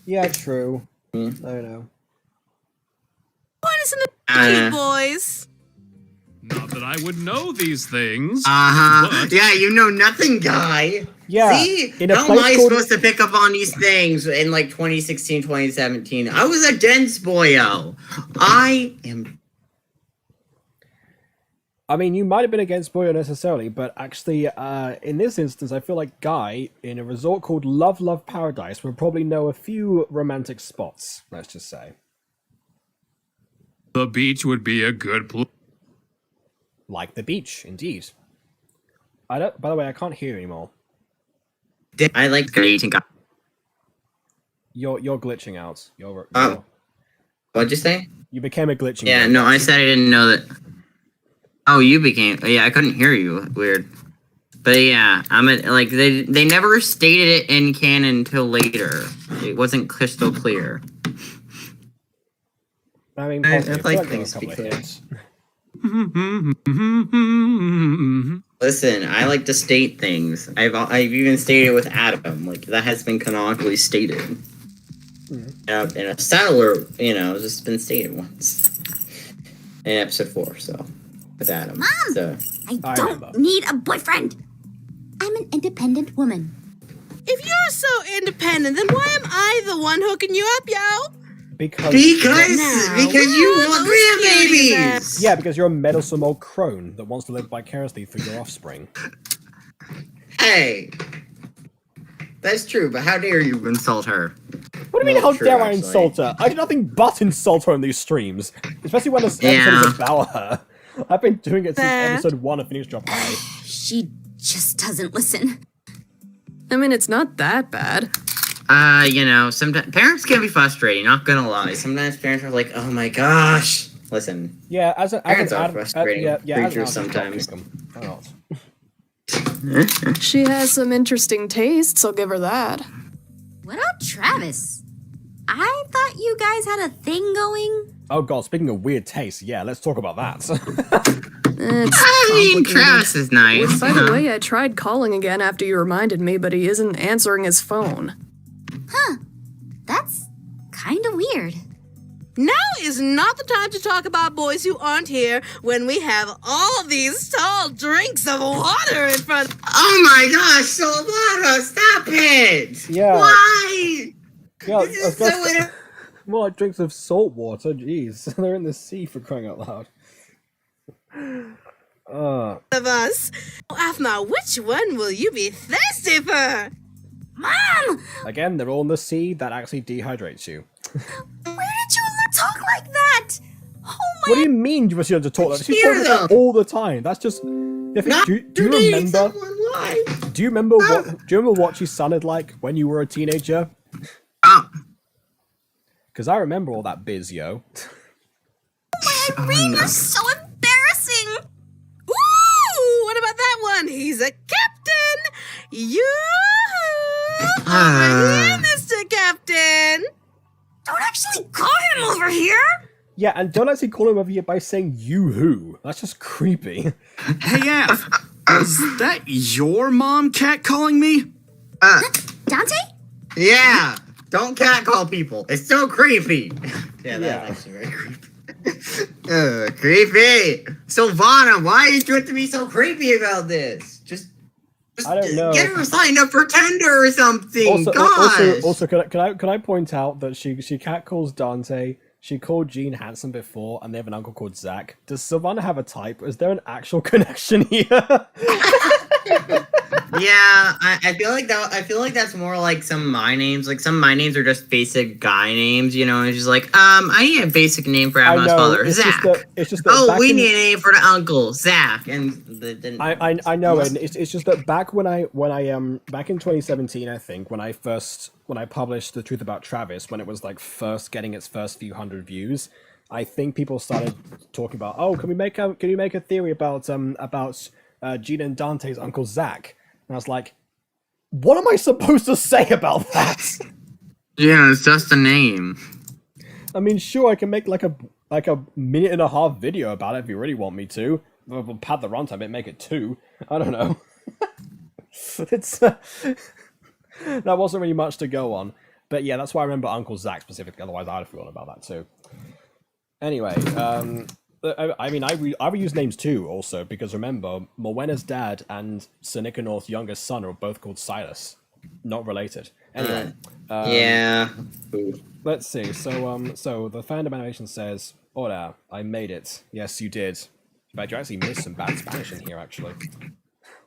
A: Yeah, true.
B: Mm.
A: I know.
G: point us in the
B: Uh.
G: boys?
J: Not that I would know these things.
B: Uh-huh. Yeah, you know nothing, Guy.
A: Yeah.
B: See?
A: in a
B: How am
A: place
B: I
A: called-
B: supposed to pick up on these things in like 2016, 2017? I was a dense boyo. I am...
A: I mean, you might have been against Boyo necessarily, but actually, in this instance, I feel like Guy, in a resort called Love Paradise, would probably know a few romantic spots, let's just say.
J: The beach would be a good place.
A: Like the beach, indeed. By the way, I can't hear you anymore.
B: I like dating Guy.
A: You're glitching out.
B: What'd you say?
A: You became a glitching.
B: Yeah,
A: out.
B: no, I said I didn't know that. Oh, you became... Yeah, I couldn't hear you. Weird. But yeah, like, they never stated it in canon until later. It wasn't crystal clear.
A: I mean,
B: I
A: possibly. I
B: like
A: feel
B: things
A: there
B: to
A: were a
B: be
A: couple of
B: clear.
A: hints.
B: Listen, I like to state things. I've even stated with Adam. Like, that has been canonically stated. In a settler, it's just been stated once. In episode 4, so... With Adam.
F: Mom!
B: So.
F: I don't need a boyfriend. I'm an independent woman.
G: If you're so independent, then why am I the one hooking you up, yo?
A: Because
B: you
G: Now,
B: want grandbabies!
A: Yeah, because you're a meddlesome old crone that wants to live vicariously through your offspring.
B: Hey. That's true, but how dare you insult her?
A: What do you mean,
B: Well,
A: how
B: true,
A: dare I
B: actually.
A: insult her? I do nothing but insult her on these streams. Especially when this episode is about her. I've been doing it since episode 1 of Phoenix Drop High.
F: She just doesn't listen.
I: I mean, it's not that bad.
B: Sometimes parents can be frustrating, not gonna lie. Sometimes parents are like, oh my gosh. Listen.
A: Yeah, as an
B: Parents are
A: adult,
B: frustrating creatures sometimes.
A: Why not?
I: She has some interesting tastes, I'll give her that.
F: What about Travis? I thought you guys had a thing going.
A: Oh god, speaking of weird taste, yeah, let's talk about that.
B: Travis is nice.
I: By the way, I tried calling again after you reminded me, but he isn't answering his phone.
F: Huh. That's kind of weird.
G: Now is not the time to talk about boys who aren't here when we have all these tall drinks of water in front.
B: Oh my gosh, Sylvanna, stop it!
A: Yeah.
B: Why?
A: Yeah,
B: This is so
A: more like drinks of salt water, jeez. They're in the sea for crying out loud.
G: Of us. Aphma, which one will you be thirsty for?
F: Mom!
A: Again, they're all in the sea, that actually dehydrates you.
F: Where did you talk like that? Oh my...
A: What do you mean you must learn to talk like that? She's talking like that all the time. That's just... Do you remember... Do you remember what she sounded like when you were a teenager? Because I remember all that biz, yo.
F: Oh my Irene, you're so embarrassing!
G: Ooh, what about that one? He's a captain! You over here, Mr. Captain!
F: Don't actually call him over here!
A: Yeah, and don't actually call him over here by saying you who. That's just creepy.
K: Hey, Aph, is that your mom catcalling me?
F: Dante?
B: Yeah, don't catcall people. It's so creepy. Yeah, that's actually very creepy. Creepy. Sylvanna, why are you doing to me so creepy about this? Just
A: I don't know.
B: Get her signed up for Tinder or something.
A: Also, can I point out that she catcalls Dante. She called Gene handsome before, and they have an uncle called Zach. Does Sylvanna have a type? Is there an actual connection here?
B: Yeah, I feel like that. I feel like that's more like some my names. Like some my names are just basic guy names, you know. It's just like, I need a basic name for Adam's father,
A: it's
B: Zach.
A: It's just that
B: oh, we need a name for the uncle, Zach. And
A: I know, and it's just that back when I back in 2017, I think when I published The Truth About Travis, when it was like first getting its first few hundred views, I think people started talking about, oh, can you make a theory about Gina and Dante's uncle Zach? And I was like, what am I supposed to say about that?
B: Yeah, it's just a name.
A: I mean, sure, I can make like a minute and a half video about it if you really want me to. We'll pad the runtime and make it 2. I don't know. It's that wasn't really much to go on. But yeah, that's why I remember Uncle Zach specifically. Otherwise, I'd have forgotten about that too. Anyway, I mean, I reuse names too, also, because remember, Morwenna's dad and Sir Nicanor's youngest son are both called Silas. Not related. Anyway.
B: Yeah.
A: Let's see. So the fandom animation says, Hola, I made it. Yes, you did. But you actually missed some bad Spanish in here, actually.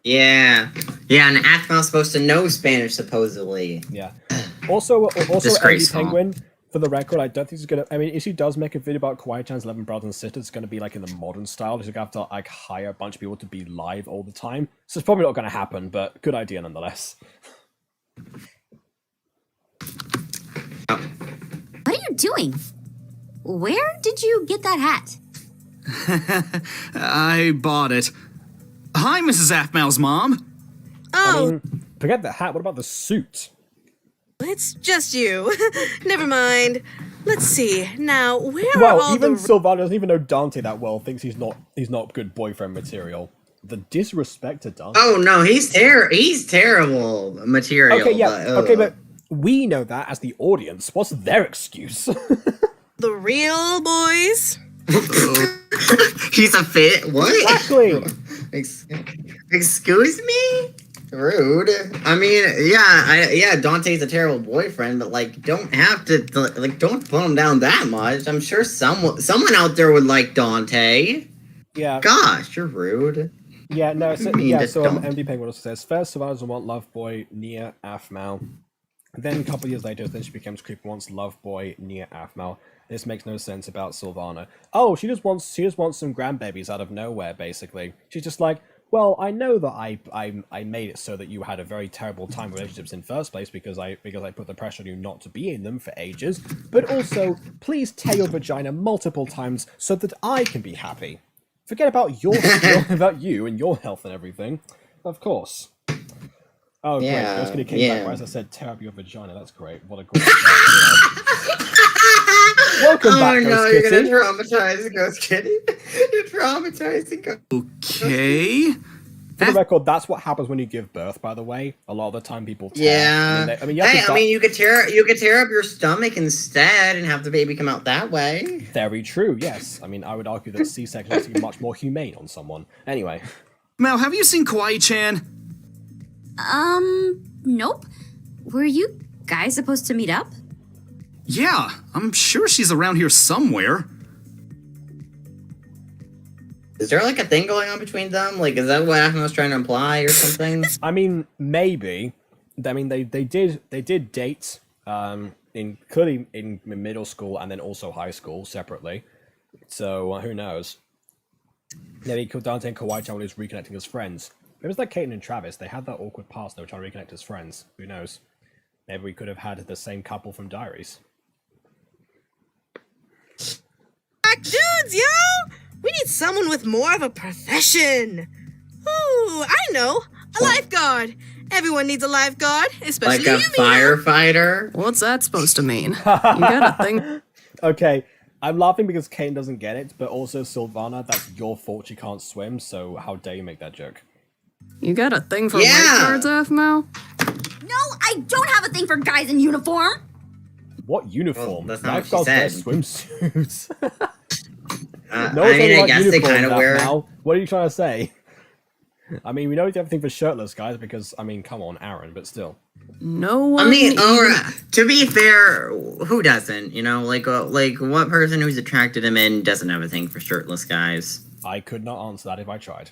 B: Yeah. Yeah, and Aphma's supposed to know Spanish, supposedly.
A: Yeah. Also, Andy
B: Disgraceful.
A: Penguin, for the record, I don't think he's gonna. I mean, if he does make a video about Kawaii-chan's 11 brothers and sisters, it's gonna be like in the modern style. He's gonna have to like hire a bunch of people to be live all the time. So it's probably not gonna happen, but good idea nonetheless.
F: What are you doing? Where did you get that hat?
K: I bought it. Hi, Mrs. Aphma's mom.
G: Oh,
A: I mean, forget the hat. What about the suit?
G: it's just you. Never mind. Let's see. Now, where are
A: Well,
G: all
A: even
G: the...
A: Sylvanna doesn't even know Dante that well. Thinks he's not good boyfriend material. The disrespect to Dante.
B: Oh no, he's terrible material.
A: Okay, yeah. But we know that as the audience. What's their excuse?
G: the real boys?
B: He's a fit. What?
A: Exactly.
B: Excuse me? Rude. I mean, yeah, Dante's a terrible boyfriend, but like, don't put him down that much. I'm sure someone out there would like Dante.
A: Yeah.
B: Gosh, you're rude.
A: Yeah, no, so,
B: mean,
A: yeah,
B: just
A: so
B: don't.
A: MD Penguin also says, first Sylvanna doesn't want Love Boy near Aphmau. Then a couple years later, then she becomes creepy wants Love Boy near Aphmau. This makes no sense about Sylvanna. Oh, she just wants some grandbabies out of nowhere, basically. She's just like, well, I know that I made it so that you had a very terrible time with relationships in first place because I put the pressure on you not to be in them for ages. But also, please tear your vagina multiple times so that I can be happy. Forget about about you and your health and everything. Of course. Oh, great.
B: Yeah,
A: Ghost Kitty came
B: yeah.
A: back, right? As I said, tear up your vagina. That's great. What a great start. Welcome back, Ghost
B: no,
A: Kitty.
B: you're gonna traumatize Ghost Kitty. You're traumatizing Ghost
K: Okay.
A: For the record, that's what happens when you give birth, by the way. A lot of the time people tear.
B: Yeah.
A: I mean, you have to
B: you could tear up your stomach instead and have the baby come out that way.
A: Very true, yes. I mean, I would argue that C-section is much more humane on someone. Anyway.
K: Mel, have you seen Kawaii-chan?
F: Nope. Were you guys supposed to meet up?
K: Yeah, I'm sure she's around here somewhere.
B: Is there like a thing going on between them? Like, is that what Ahmed was trying to imply or something?
A: I mean, maybe. I mean, they did date, clearly in middle school and then also high school separately. So who knows? Maybe Dante and Kawaii-chan was reconnecting as friends. It was like Caitlin and Travis. They had that awkward past. They were trying to reconnect as friends. Who knows? Maybe we could have had the same couple from Diaries.
G: Dudes, yo! We need someone with more of a profession. Ooh, I know. A lifeguard. Everyone needs a lifeguard, especially
B: Like a
G: you, Mia.
B: firefighter?
I: What's that supposed to mean? You got a thing.
A: Okay, I'm laughing because Kane doesn't get it, but also Sylvanna, that's your fault she can't swim, so how dare you make that joke?
I: You got a thing for
B: Yeah.
I: lifeguards, Aphmau?
F: No, I don't have a thing for guys in uniform.
A: What uniform?
B: Well, that's not what
A: Lifeguards
B: she
A: wear swimsuits. No
B: I
A: one's
B: mean,
A: talking
B: I
A: about
B: guess they
A: uniforms
B: kind of
A: now,
B: wear.
A: Mal. What are you trying to say? I mean, we know you have a thing for shirtless guys because, I mean, come on, Aaron, but still.
I: No one.
B: I mean, to be fair, who doesn't? You know, like what person who's attracted to men doesn't have a thing for shirtless guys?
A: I could not answer that if I tried.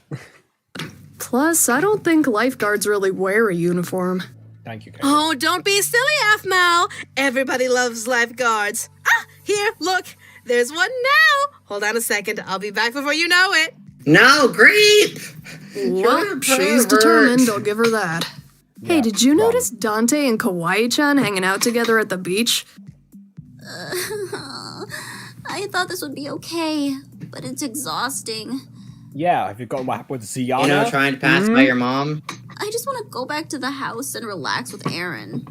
I: Plus, I don't think lifeguards really wear a uniform.
A: Thank you, Kate.
G: Oh, don't be silly, Aphmau. Everybody loves lifeguards. Ah, here, look. There's one now. Hold on a second. I'll be back before you know it.
B: No, creep!
I: Well, she's determined, I'll give her that. Hey,
A: Yeah,
I: did you
A: wrong.
I: notice Dante and Kawaii-chan hanging out together at the beach?
F: I thought this would be okay, but it's exhausting.
A: Yeah, have you got what happened with Ziana?
B: You know, trying to pass by your mom.
F: I just want to go back to the house and relax with Aaron.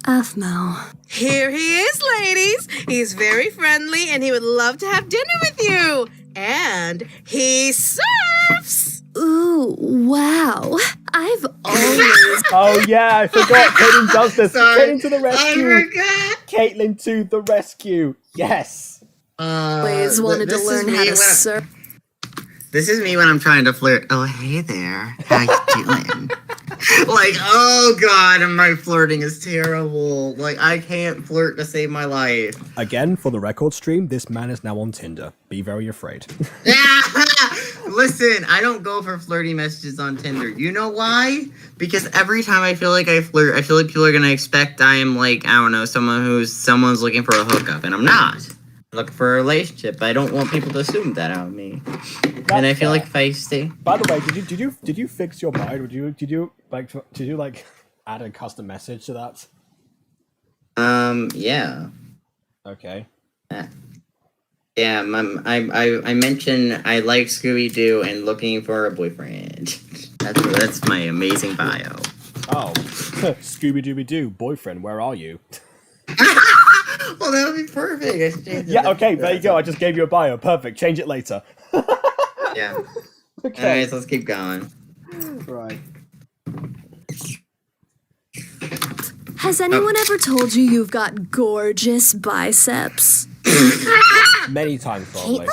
I: Aphmau.
G: Here he is, ladies. He's very friendly and he would love to have dinner with you. And he surfs.
I: Ooh, wow. I've always...
A: Oh yeah, I forgot. Caitlin does this.
B: Sorry.
A: Caitlin to the rescue.
B: I forgot.
A: Caitlin to the rescue. Yes.
I: always wanted to
B: this is
I: learn
B: me
I: how to
B: when-
I: surf.
B: This is me when I'm trying to flirt. Oh, hey there. How you doing? Like, oh god, my flirting is terrible. Like, I can't flirt to save my life.
A: Again, for the record stream, this man is now on Tinder. Be very afraid.
B: Listen, I don't go for flirty messages on Tinder. You know why? Because every time I feel like I flirt, I feel like people are gonna expect I am like, I don't know, someone's looking for a hookup, and I'm not. I'm looking for a relationship. I don't want people to assume that out of me. And I feel like if I stay.
A: By the way, did you fix your mind? Did you add a custom message to that?
B: Yeah.
A: Okay.
B: Yeah, I mentioned I like Scooby-Doo and looking for a boyfriend. That's my amazing bio.
A: Oh, Scooby-Dooby-Doo, boyfriend, where are you?
B: Well, that would be perfect.
A: Yeah, okay, there you go. I just gave you a bio. Perfect. Change it later.
B: Yeah.
A: Okay.
B: Anyways, let's keep going.
A: Right.
I: Has anyone ever told you you've got gorgeous biceps?
A: Many times, probably.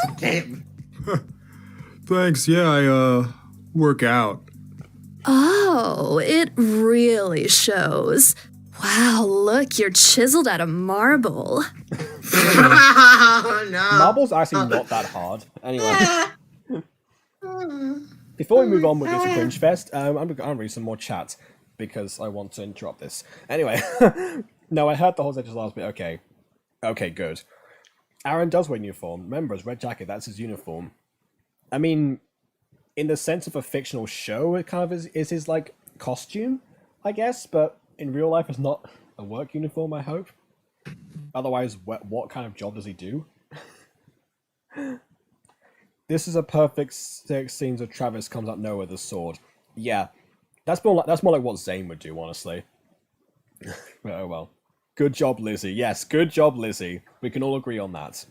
K: Thanks, yeah, I work out.
I: Oh, it really shows. Wow, look, you're chiseled out of marble.
B: Oh, no.
A: Marble's actually not that hard. Anyway. Before we move on with this cringe fest, I'm gonna read some more chat because I want to interrupt this. Anyway, no, I heard the whole just last bit. Okay, good. Aaron does wear uniform. Remember, his red jacket, that's his uniform. I mean, in the sense of a fictional show, it kind of is his, like, costume, I guess, but in real life, it's not a work uniform, I hope. Otherwise, what kind of job does he do? This is a perfect scene of Travis comes out nowhere with a sword. Yeah, that's more like what Zane would do, honestly. Oh well. Good job, Lizzie. Yes, good job, Lizzie. We can all agree on that.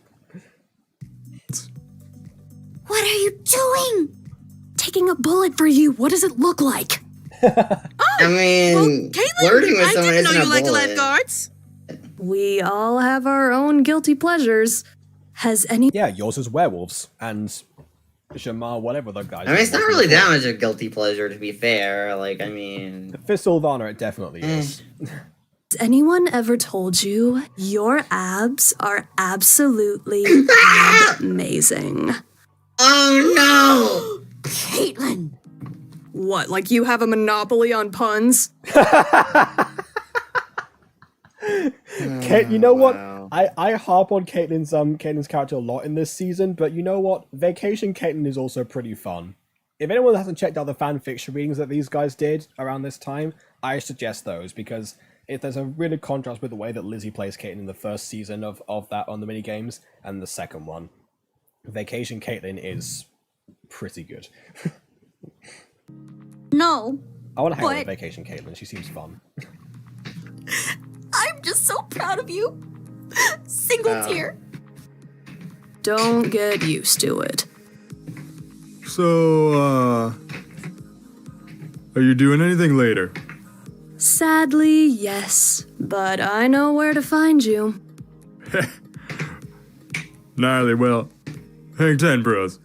F: What are you doing?
I: Taking a bullet for you. What does it look like?
B: I mean,
G: Caitlin,
B: flirting with
G: I
B: someone
G: didn't know
B: isn't
G: you
B: a
G: liked
B: bullet.
G: lifeguards.
I: We all have our own guilty pleasures. Has any...
A: Yeah, yours is werewolves, and Shamar, whatever the guy.
B: I mean, it's not really that much of a guilty pleasure, to be fair. Like, I mean...
A: For Sylvanna, it definitely is.
I: Has anyone ever told you your abs are absolutely amazing?
B: Oh, no!
F: Caitlin!
I: What, like you have a monopoly on puns?
A: Kate, you know what? I harp on Caitlin's character a lot in this season, but you know what? Vacation Caitlin is also pretty fun. If anyone hasn't checked out the fanfiction readings that these guys did around this time, I suggest those, because if there's a really contrast with the way that Lizzie plays Caitlin in the first season of that on the minigames and the second one. Vacation Caitlin is pretty good.
F: No.
A: I want to hang out with
F: But-
A: Vacation Caitlin. She seems fun.
F: I'm just so proud of you. Single tear.
I: Don't get used to it.
D: So, are you doing anything later?
I: Sadly, yes. But I know where to find you.
D: Gnarly, well, hang 10, bros.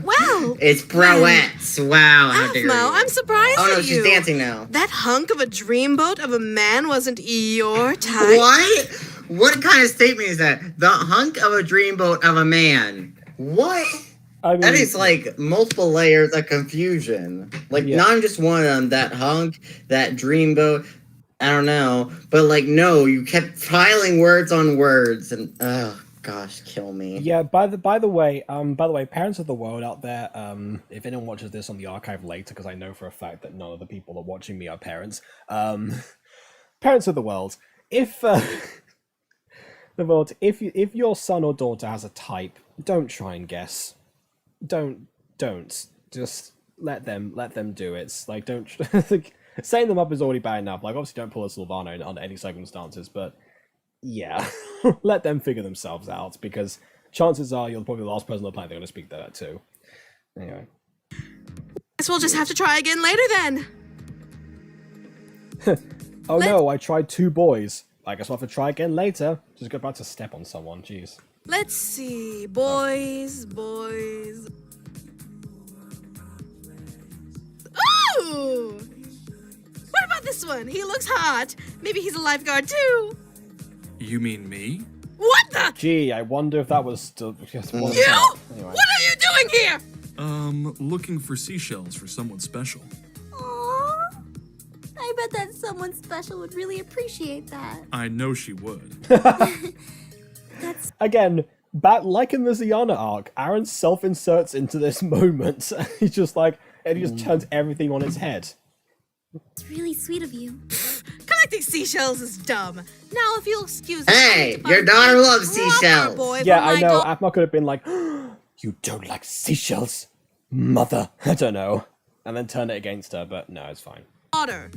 G: Wow.
B: It's broettes. Wow. How dare
G: Mo,
B: you.
G: I'm surprised
B: Oh, no,
G: at you.
B: she's dancing now.
G: That hunk of a dreamboat of a man wasn't your type.
B: What? What kind of statement is that? The hunk of a dreamboat of a man. What?
A: I mean,
B: That is like multiple layers of confusion. Like, not just one of them. That hunk, that dreamboat. I don't know. But, like, no, you kept piling words on words. And, oh, gosh, kill me.
A: Yeah, by the way, parents of the world out there, if anyone watches this on the archive later, because I know for a fact that none of the people that are watching me are parents, parents of the world, if if your son or daughter has a type, don't try and guess. Don't just let them do it. Like, don't like, setting them up is already bad enough. Like, obviously don't pull a Sylvanna under any circumstances, but yeah, let them figure themselves out, because chances are you're probably the last person on the planet they're going to speak that to. Anyway.
G: Guess we'll just have to try again later then.
A: Oh no, I tried 2 boys. I guess I'll have to try again later. Just about to step on someone, jeez.
G: Let's see. Boys. Ooh! What about this one? He looks hot. Maybe he's a lifeguard too.
D: You mean me?
G: What the?
A: Gee, I wonder if that was still just one.
G: You?
A: Anyway.
G: What are you doing here?
D: Looking for seashells for someone special.
F: Aww. I bet that someone special would really appreciate that.
D: I know she would.
A: Again, back like in the Ziana arc, Aaron self-inserts into this moment. He's just like, and he just turns everything on its head.
F: It's really sweet of you.
G: Collecting seashells is dumb. Now, if you'll excuse me.
B: Hey, your daughter loves seashells.
G: Boy,
A: Yeah,
G: but
A: I
G: my
A: know.
G: dog-
A: Atma could have been like, "You don't like seashells, mother." I don't know, and then turn it against her. But no, it's fine.
G: Daughter.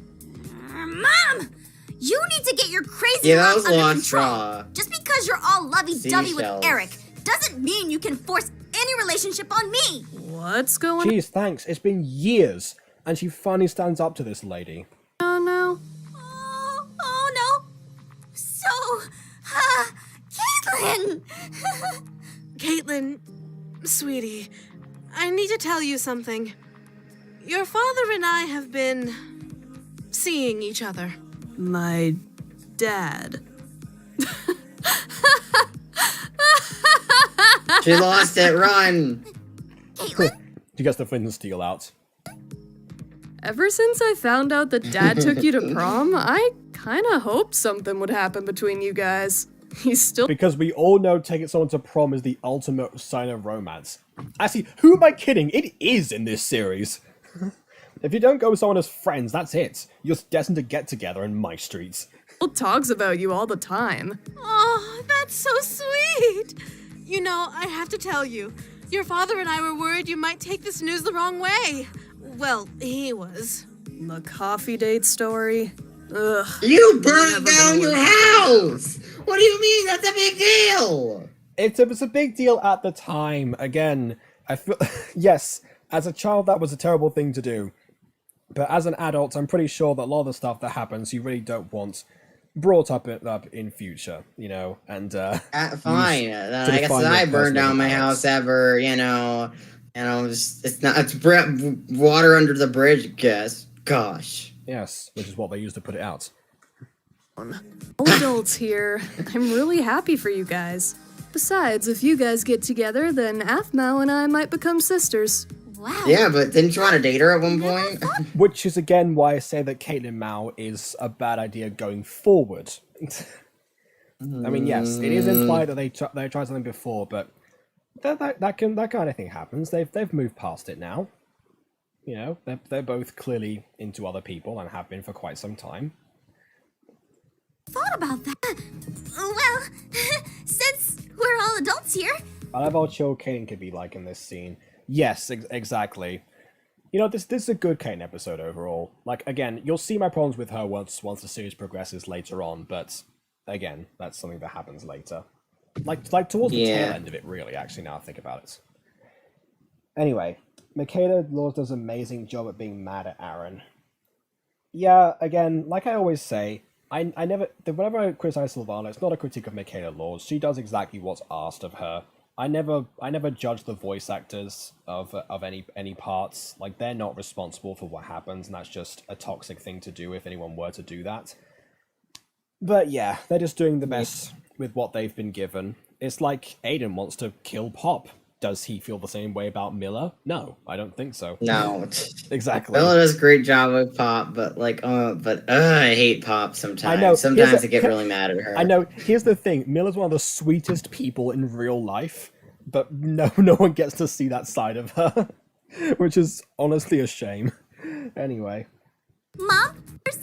F: Mom! You need to get your crazy
B: Yeah, that
F: love
B: was a
F: under
B: lot
F: control.
B: straw.
F: Just because you're all lovey-dovey with
B: Seashells.
F: Eric doesn't mean you can force any relationship on me.
I: What's going on?
A: Jeez, thanks. It's been years, and she finally stands up to this lady.
I: Oh no.
F: Oh no. So, Caitlin!
G: Caitlin, sweetie, I need to tell you something. Your father and I have been seeing each other.
I: My dad.
B: She lost it. Run.
F: Caitlin?
A: She gets the flint and steel out.
I: Ever since I found out that Dad took you to prom, I kinda hoped something would happen between you guys. He's still—
A: Because we all know taking someone to prom is the ultimate sign of romance. Actually, who am I kidding? It is in this series. If you don't go with someone as friends, that's it. You're destined to get together in MyStreet.
I: talks about you all the time.
G: Oh, that's so sweet. You know, I have to tell you, your father and I were worried you might take this news the wrong way. Well, he was.
I: The coffee date story. Ugh.
B: You burned down your house! What do you mean? That's a big deal!
A: It was a big deal at the time. Again, I feel... yes, as a child that was a terrible thing to do. But as an adult, I'm pretty sure that a lot of the stuff that happens you really don't want brought up in future, you know, and
B: fine. I guess I burned down my house ever, you know, it's water under the bridge, I guess. Gosh.
A: Yes, which is what they used to put it out.
I: All adults here. I'm really happy for you guys. Besides, if you guys get together, then Aphmau and I might become sisters.
F: Wow.
B: Yeah, but didn't you want to date her at one point?
A: Which is again why I say that Caitlin Mao is a bad idea going forward. I mean, yes, it is implied that they tried something before, but that kind of thing happens. They've moved past it now. You know, they're both clearly into other people and have been for quite some time.
F: Thought about that. Well, since we're all adults here.
A: I love how chill Caitlin could be like in this scene. Yes, exactly. You know, this is a good Kane episode overall. Like, again, you'll see my problems with her once the series progresses later on, but again, that's something that happens later. Like towards the tail end of it, really, actually, now I think about it. Anyway, Michaela Laws does an amazing job at being mad at Aaron. Yeah, again, like I always say, whenever I criticize Sylvanna, it's not a critique of Michaela Laws. She does exactly what's asked of her. I never judge the voice actors of any parts. Like, they're not responsible for what happens, and that's just a toxic thing to do if anyone were to do that. But yeah, they're just doing the best with what they've been given. It's like Aiden wants to kill Pop. Does he feel the same way about Miller? No, I don't think so.
B: No.
A: Exactly.
B: Miller does a great job with Pop, but I hate Pop sometimes.
A: I know.
B: Sometimes I get really mad at her.
A: I know. Here's the thing. Miller's one of the sweetest people in real life, but no one gets to see that side of her, which is honestly a shame. Anyway.
F: Mom, there's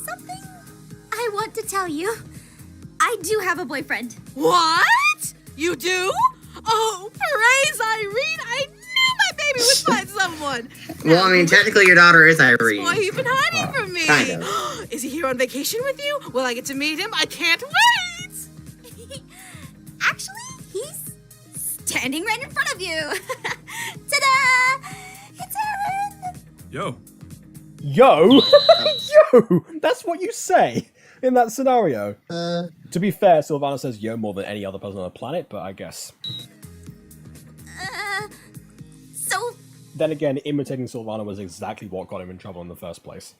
F: something I want to tell you. I do have a boyfriend.
G: What? You do? Oh, praise Irene! I knew my baby would find someone!
B: Well, I mean, technically your daughter is Irene.
G: Why you've been hiding from me?
B: Kind of.
G: Is he here on vacation with you? Will I get to meet him? I can't wait!
F: Actually, he's standing right in front of you. Ta-da! It's Aaron!
A: Yo! Yo! That's what you say in that scenario. To be fair, Sylvanna says yo more than any other person on the planet, but I guess.
F: So...
A: Then again, imitating Sylvanna was exactly what got him in trouble in the first place.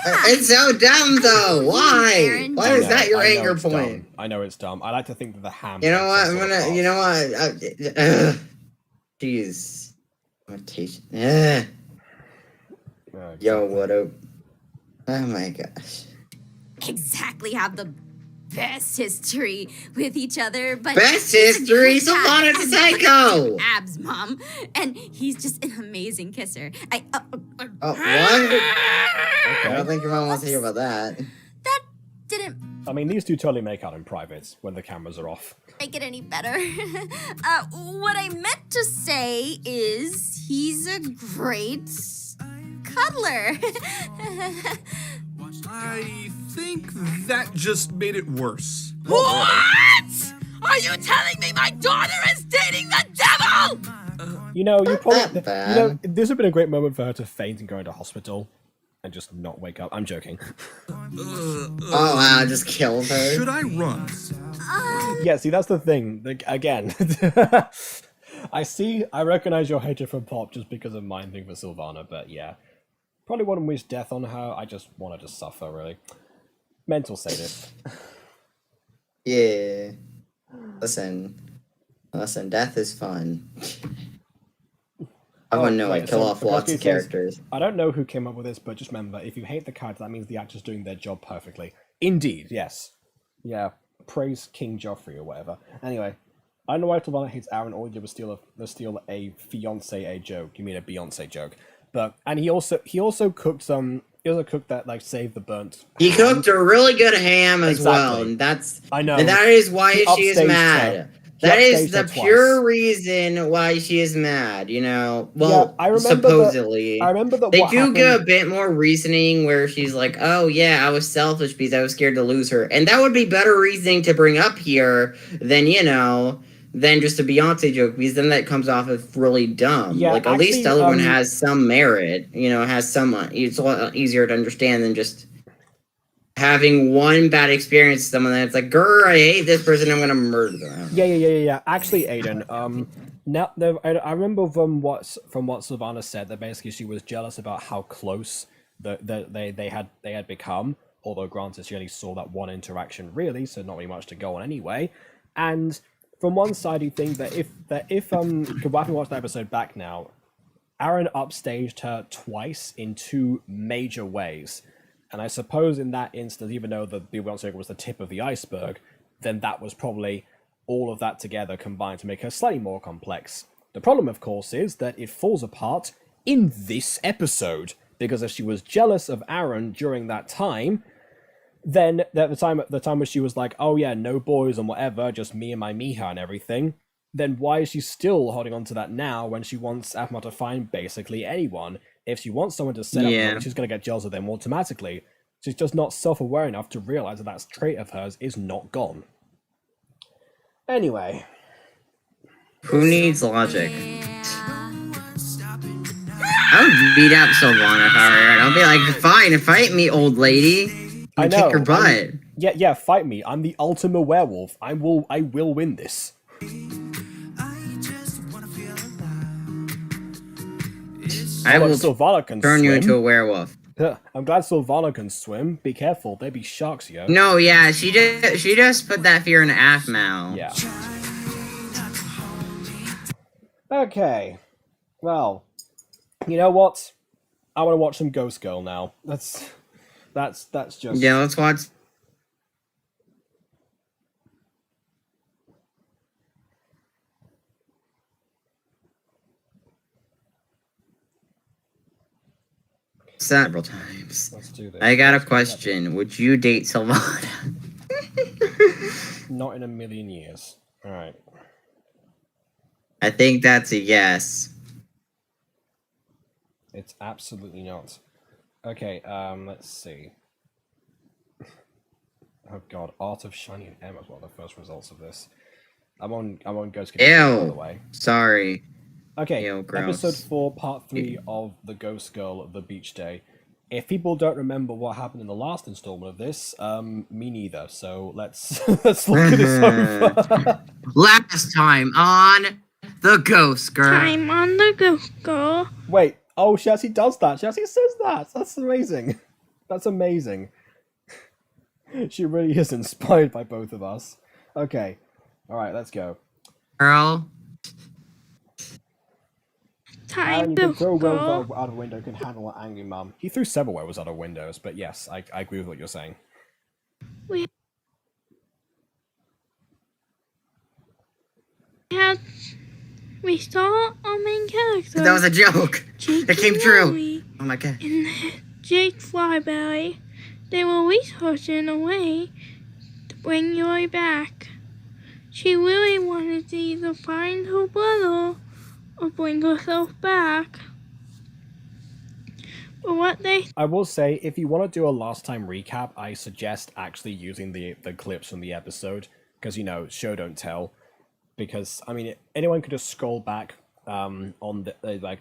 F: Yeah.
B: It's so dumb, though. Why?
F: Aaron,
B: Why is that your anger point?
A: Dumb. I know it's dumb. I like to think that the ham...
B: You know what? You know what? Jeez. Imitation. Yo, what up? Oh my gosh.
F: Exactly have the best history with each other, but
B: best history? Sylvanna's a psycho!
F: Abs, Mom. And he's just an amazing kisser.
B: What? I don't think your mom wants to hear about that.
F: That didn't
A: I mean, these two totally make out in private when the cameras are off.
F: make it any better. What I meant to say is he's a great cuddler.
D: I think that just made it worse.
G: What? Are you telling me my daughter is dating the devil?
A: You know, you probably...
B: bad.
A: You know, this would have been a great moment for her to faint and go into hospital and just not wake up. I'm joking.
B: Oh wow, just killed her.
D: Should I run?
A: Yeah, see, that's the thing. Again, I recognize your hatred for Pop just because of my thing for Sylvanna, but yeah. Probably wouldn't wish death on her. I just want her to suffer, really. Mental sadist.
B: Yeah. Listen, death is fun. I want to know,
A: wait,
B: like, kill
A: so
B: off lots
A: Bukowski
B: of
A: says,
B: characters.
A: I don't know who came up with this, but just remember, if you hate the character, that means the actor's doing their job perfectly. Indeed, yes. Yeah, praise King Joffrey or whatever. Anyway, I don't know why Sylvanna hates Aaron. All he did was steal a fiance joke. You mean a Beyonce joke? And he also cooked that like saved the burnt.
B: He
A: ham.
B: cooked a really good ham as well,
A: Exactly.
B: and that's
A: I know.
B: and that is why
A: He
B: she is
A: upstaged
B: mad.
A: her.
B: That is
A: upstaged
B: the
A: her
B: pure
A: twice.
B: reason why she is mad, you know?
A: Yeah,
B: Well,
A: I remember
B: supposedly.
A: I remember that
B: They
A: what
B: do
A: happened.
B: give a bit more reasoning where she's like, oh yeah, I was selfish because I was scared to lose her. And that would be better reasoning to bring up here than, than just a Beyonce joke, because then that comes off as really dumb.
A: Yeah,
B: like, at least the
A: actually,
B: other one has some merit, has some, it's a lot easier to understand than just having one bad experience with someone that's like, grr, I hate this person, I'm gonna murder them.
A: Yeah. Actually, Aiden, I remember from what Sylvanna said that basically she was jealous about how close they had become. Although granted, she only saw that one interaction really, so not really much to go on anyway. And from one side, you think that if go back and watch the episode back now, Aaron upstaged her twice in two major ways. And I suppose in that instance, even though the Beyonce was the tip of the iceberg, then that was probably all of that together combined to make her slightly more complex. The problem, of course, is that it falls apart in this episode, because if she was jealous of Aaron during that time, then at the time when she was like, oh yeah, no boys and whatever, just me and my Miha and everything, then why is she still holding on to that now when she wants Aphmar to find basically anyone? If she wants someone to set up, she's going to get jealous of them automatically. She's just not self-aware enough to realize that trait of hers is not gone. Anyway.
B: Who needs logic? I would beat up Sylvanna if I were her. I'll be like, fine, fight me, old lady.
A: I know.
B: Kick her butt.
A: Yeah, fight me. I'm the ultimate werewolf. I will win this.
B: I will
A: Sylvanna can
B: turn
A: swim.
B: you into a werewolf.
A: I'm glad Sylvanna can swim. Be careful, there be sharks, yo.
B: No, yeah, she just put that fear in Aphmar.
A: Yeah. Okay. Well, you know what? I want to watch some Ghost Girl now. That's just.
B: Yeah, let's watch. Several times.
A: Let's do this.
B: I got a question. Would you date Sylvanna?
A: Not in a million years. Alright.
B: I think that's a yes.
A: It's absolutely not. Okay, let's see. Oh god, Art of Shiny and Emma was one of the first results of this. I'm on Ghost Girl, by the way.
B: Sorry.
A: Okay,
B: Ew, gross.
A: episode 4, part 3 of The Ghost Girl, The Beach Day. If people don't remember what happened in the last installment of this, me neither, so let's look at this over.
B: Last time on The Ghost Girl.
L: Time on The Ghost Girl.
A: Wait, oh, she actually does that. She actually says that. That's amazing. That's amazing. She really is inspired by both of us. Okay, alright, let's go.
B: Girl.
A: And you can throw werewolf out of a window, can handle an angry mum. He threw several werewolves out of windows, but yes, I agree with what you're saying.
L: We saw our main character.
B: That was a joke.
L: Jake
B: It came true. Oh my god.
L: In Jake Flyberry, they were researching a way to bring Yuri back. She really wanted to either find her brother or bring herself back. But what I
A: will say, if you want to do a last time recap, I suggest actually using the clips from the episode, because, show don't tell. Because, I mean, anyone could just scroll back on the,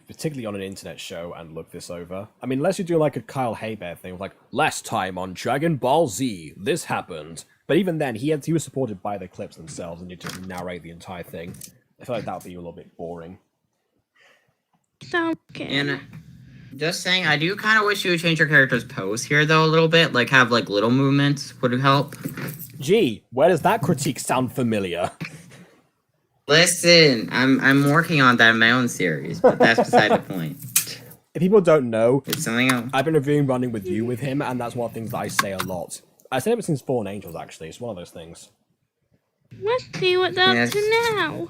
A: particularly on an internet show and look this over. I mean, unless you do like a Kyle Hebert thing, like, last time on Dragon Ball Z, this happened. But even then, he was supported by the clips themselves, and you just narrate the entire thing. I feel like that would be a little bit boring.
B: And just saying, I do kind of wish you would change your character's pose here, though, a little bit. Like, have, little movements would help.
A: Gee, where does that critique sound familiar?
B: Listen, I'm working on that in my own series, but that's beside the point.
A: If people don't know,
B: It's something else.
A: I've been reviewing Running with You with him, and that's one of the things that I say a lot. I say it since Fallen Angels, actually. It's one of those things.
L: Let's see what's up
B: Yes.
L: to now.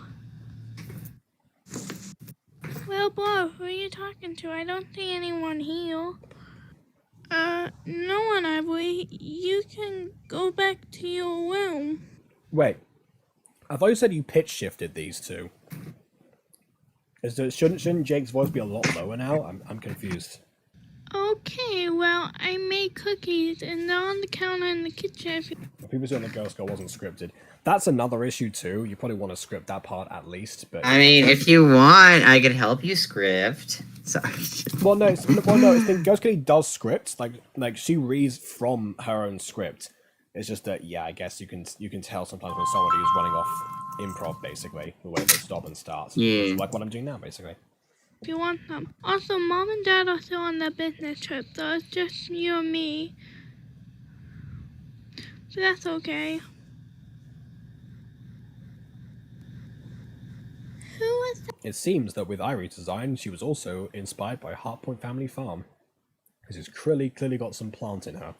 L: Well, boy, who are you talking to? I don't see anyone here. No one, I believe. You can go back to your room.
A: Wait. I thought you said you pitch shifted these two. Shouldn't Jake's voice be a lot lower now? I'm confused.
L: Okay, well, I made cookies and they're on the counter in the kitchen.
A: People saying the Girl Scout wasn't scripted. That's another issue too. You probably want to script that part at least. But
B: I mean, if you want, I could help you script. Sorry.
A: Well, no, the Ghost Kitty does script. Like she reads from her own script. It's just that, yeah, I guess you can tell sometimes when somebody is running off improv, basically, the way they stop and start.
B: Yeah.
A: Like what I'm doing now, basically.
L: If you want them. Also, Mom and Dad are still on their business trip, so it's just you and me. So that's okay. Who was that?
A: It seems that with Irie's design, she was also inspired by Heartpoint Family Farm. Because she's clearly got some plant in her.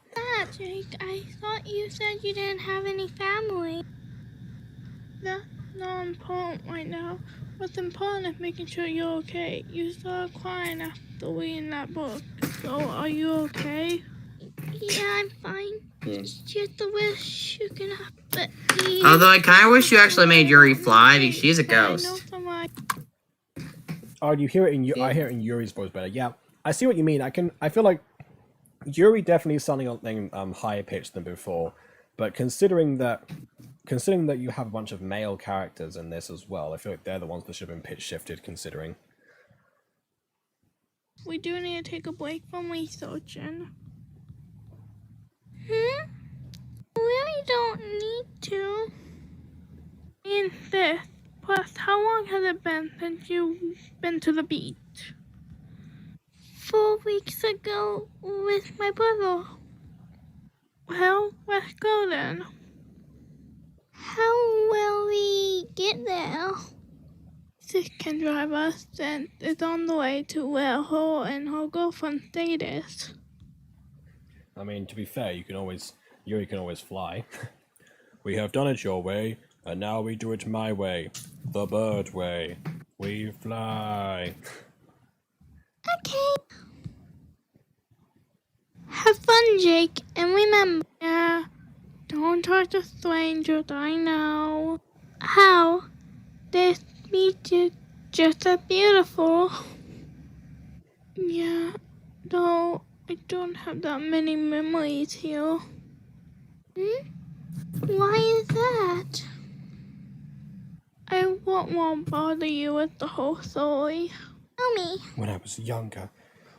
L: Jake, I thought you said you didn't have any family. That's not important right now. What's important is making sure you're okay. You started crying after reading that book. So, are you okay? Yeah, I'm fine.
B: Yeah.
L: Just a wish you can have but
B: Although I kind of wish you actually made Yuri fly because she's a ghost.
A: Oh, you hear it in I hear it in Yuri's voice better. Yeah, I see what you mean. I feel like Yuri definitely is sounding something higher pitched than before, but considering that you have a bunch of male characters in this as well, I feel like they're the ones that should have been pitch shifted. Considering
L: we do need to take a break from researching. Really don't need to. And this. Plus, how long has it been since you've been to the beach? 4 weeks ago with my brother. Well, let's go then. How will we get there? Sis can drive us and is on the way to where her and her girlfriend stayed is.
A: I mean, to be fair, Yuri can always fly. We have done it your way, and now we do it my way, the bird way. We fly.
L: Okay. Have fun, Jake, and remember, don't talk to strangers, I know. How? This beach is just as beautiful. Yeah, though I don't have that many memories here. Why is that? I won't bother you with the whole story. Tell me.
A: When I was younger,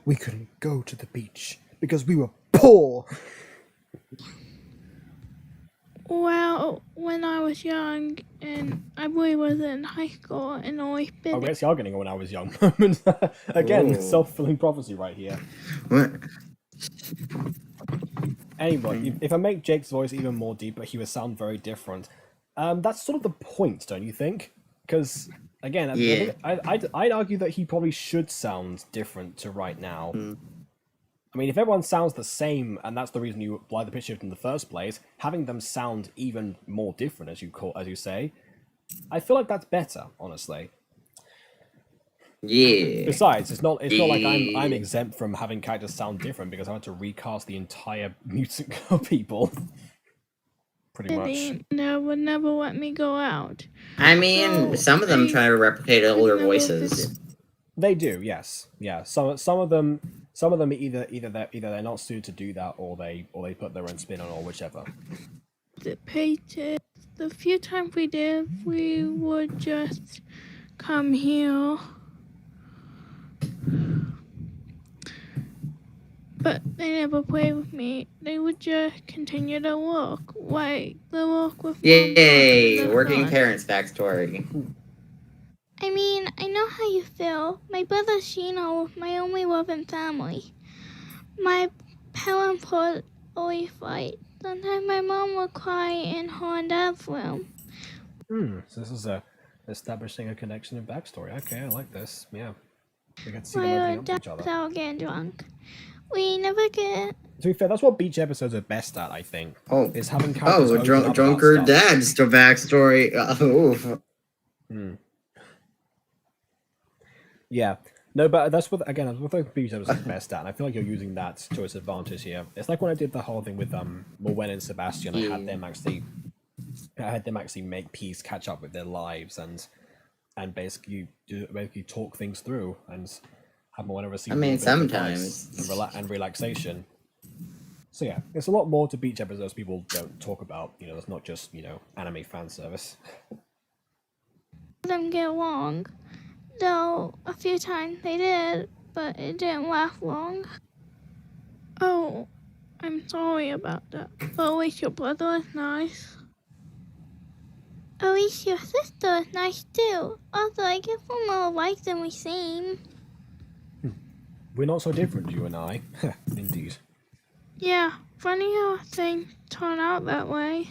A: we couldn't go to the beach because we were poor.
L: Well, when I was young, and I believe was in high school, and always been.
A: I guess you're getting it when I was young. Again,
B: Ooh.
A: self-fulfilling prophecy right here.
B: What?
A: Anyway, if I make Jake's voice even more deeper, he would sound very different. That's sort of the point, don't you think? Because again,
B: Yeah.
A: I'd argue that he probably should sound different to right now. I mean, if everyone sounds the same, and that's the reason you apply the pitch shift in the first place, having them sound even more different, as you say, I feel like that's better, honestly.
B: Yeah.
A: Besides, it's not like I'm exempt from having characters sound different because I had to recast the entire mutant girl people. Pretty much.
L: They would never let me go out.
B: I mean, some of them try to replicate older voices.
A: They do, yes, yeah. Some of them either they're not suited to do that, or they put their own spin on, or whichever.
L: The pages. The few times we did, we would just come here. But they never played with me. They would just continue to work. Like, the work with
B: Yay! Working parents backstory.
L: I mean, I know how you feel. My brother Shino was my only loving family. My parents would always fight. Sometimes my mom would cry in her and dad's room.
A: So this is establishing a connection and backstory. Okay, I like this. Yeah, we get to see
L: We
A: them
L: were
A: opening up to each
L: just
A: other.
L: all getting drunk. We never get.
A: To be fair, that's what beach episodes are best at. I think.
B: Oh,
A: is having characters open up about
B: drunker
A: stuff.
B: dad's the backstory. Oof.
A: Yeah. No, but that's what again. That's what the beach episodes are best at, and I feel like you're using that to its advantage here. It's like when I did the whole thing with Morwen and Sebastian. I had them actually make peace, catch up with their lives, and basically talk things through and have Morwen receive.
B: I mean,
A: sometimes
B: sometimes
A: and relaxation. So yeah, it's a lot more to beach episodes people don't talk about. You know, it's not just anime fan service.
L: Them get along. Though a few times they did, but it didn't last long. Oh, I'm sorry about that. But at least your brother is nice. At least your sister is nice too. Also, I guess we're more alike than we seem.
A: We're not so different, you and I. Indeed.
L: Yeah, funny how things turn out that way.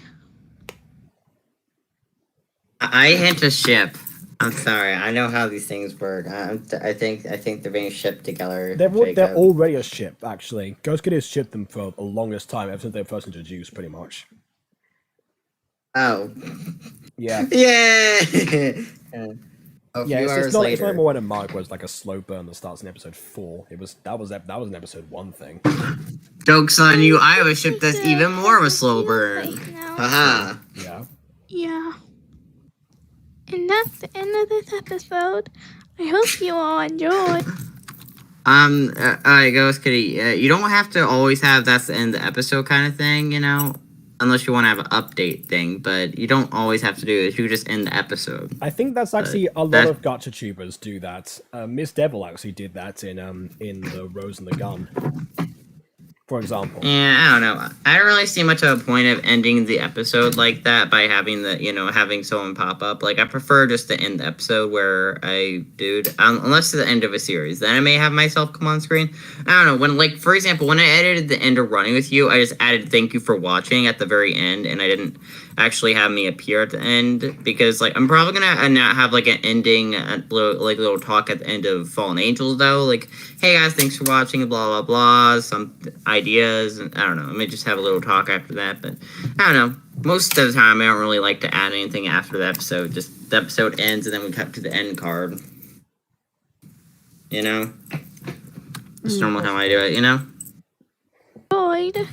B: I hint a ship. I'm sorry. I know how these things work. I think they're being shipped together.
A: They're already a ship, actually. Ghost Kid has shipped them for the longest time, ever since they were first introduced, pretty much.
B: Oh.
A: Yeah.
B: Yeah.
A: Yeah, it's not like Morwen and Mark was like a slow burn that starts in episode 4. That was an episode 1 thing.
B: Joke's on you. I was shipped as even more of a slow burn. Haha.
A: Yeah.
L: Yeah. And that's the end of this episode. I hope you all enjoyed.
B: Alright, Ghost Kitty, you don't have to always have that's the end of the episode kind of thing, unless you want to have an update thing, but you don't always have to do it. You can just end the episode.
A: I think that's actually a lot of gacha tubers do that. Miss Devil actually did that in the Rose and the Gun, for example.
B: Yeah, I don't know. I don't really see much of a point of ending the episode like that by having having someone pop up. Like, I prefer just to end the episode where unless it's the end of a series, then I may have myself come on screen. I don't know, for example, when I edited the end of Running With You, I just added thank you for watching at the very end, and I didn't actually have me appear at the end, because, I'm probably gonna not have, an ending, little talk at the end of Fallen Angels, though, hey guys, thanks for watching, blah, blah, blah, some ideas, and I don't know, I may just have a little talk after that, but I don't know, most of the time I don't really like to add anything after the episode, just the episode ends and then we cut to the end card, It's normal how I do it,
L: Enjoyed.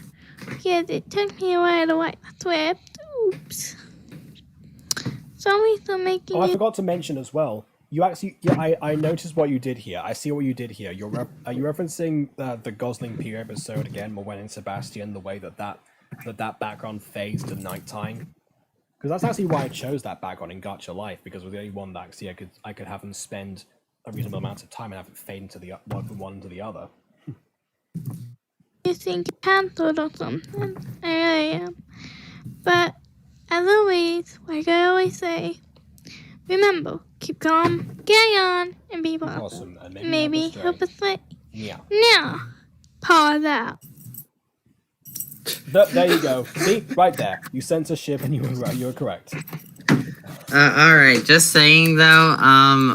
L: Yes, it took me a while to wipe the script. Oops. Sorry for making
A: I forgot to mention as well. You actually, I noticed what you did here. I see what you did here. Are you referencing the Gosling Pier episode again, Morwen and Sebastian, the way that background fades to nighttime? Because that's actually why I chose that background in Gacha Life, because it was the only one that actually I could have them spend a reasonable amount of time and have it fade into the from one to the other.
L: You think it's cancelled or something. I really am. But as always, like I always say, remember, keep calm, carry on, and be positive.
A: Awesome. And
L: maybe help us like.
A: Yeah.
L: Now, pause out.
A: There you go. See, right there. You censorship, and you were correct.
B: Alright, just saying though,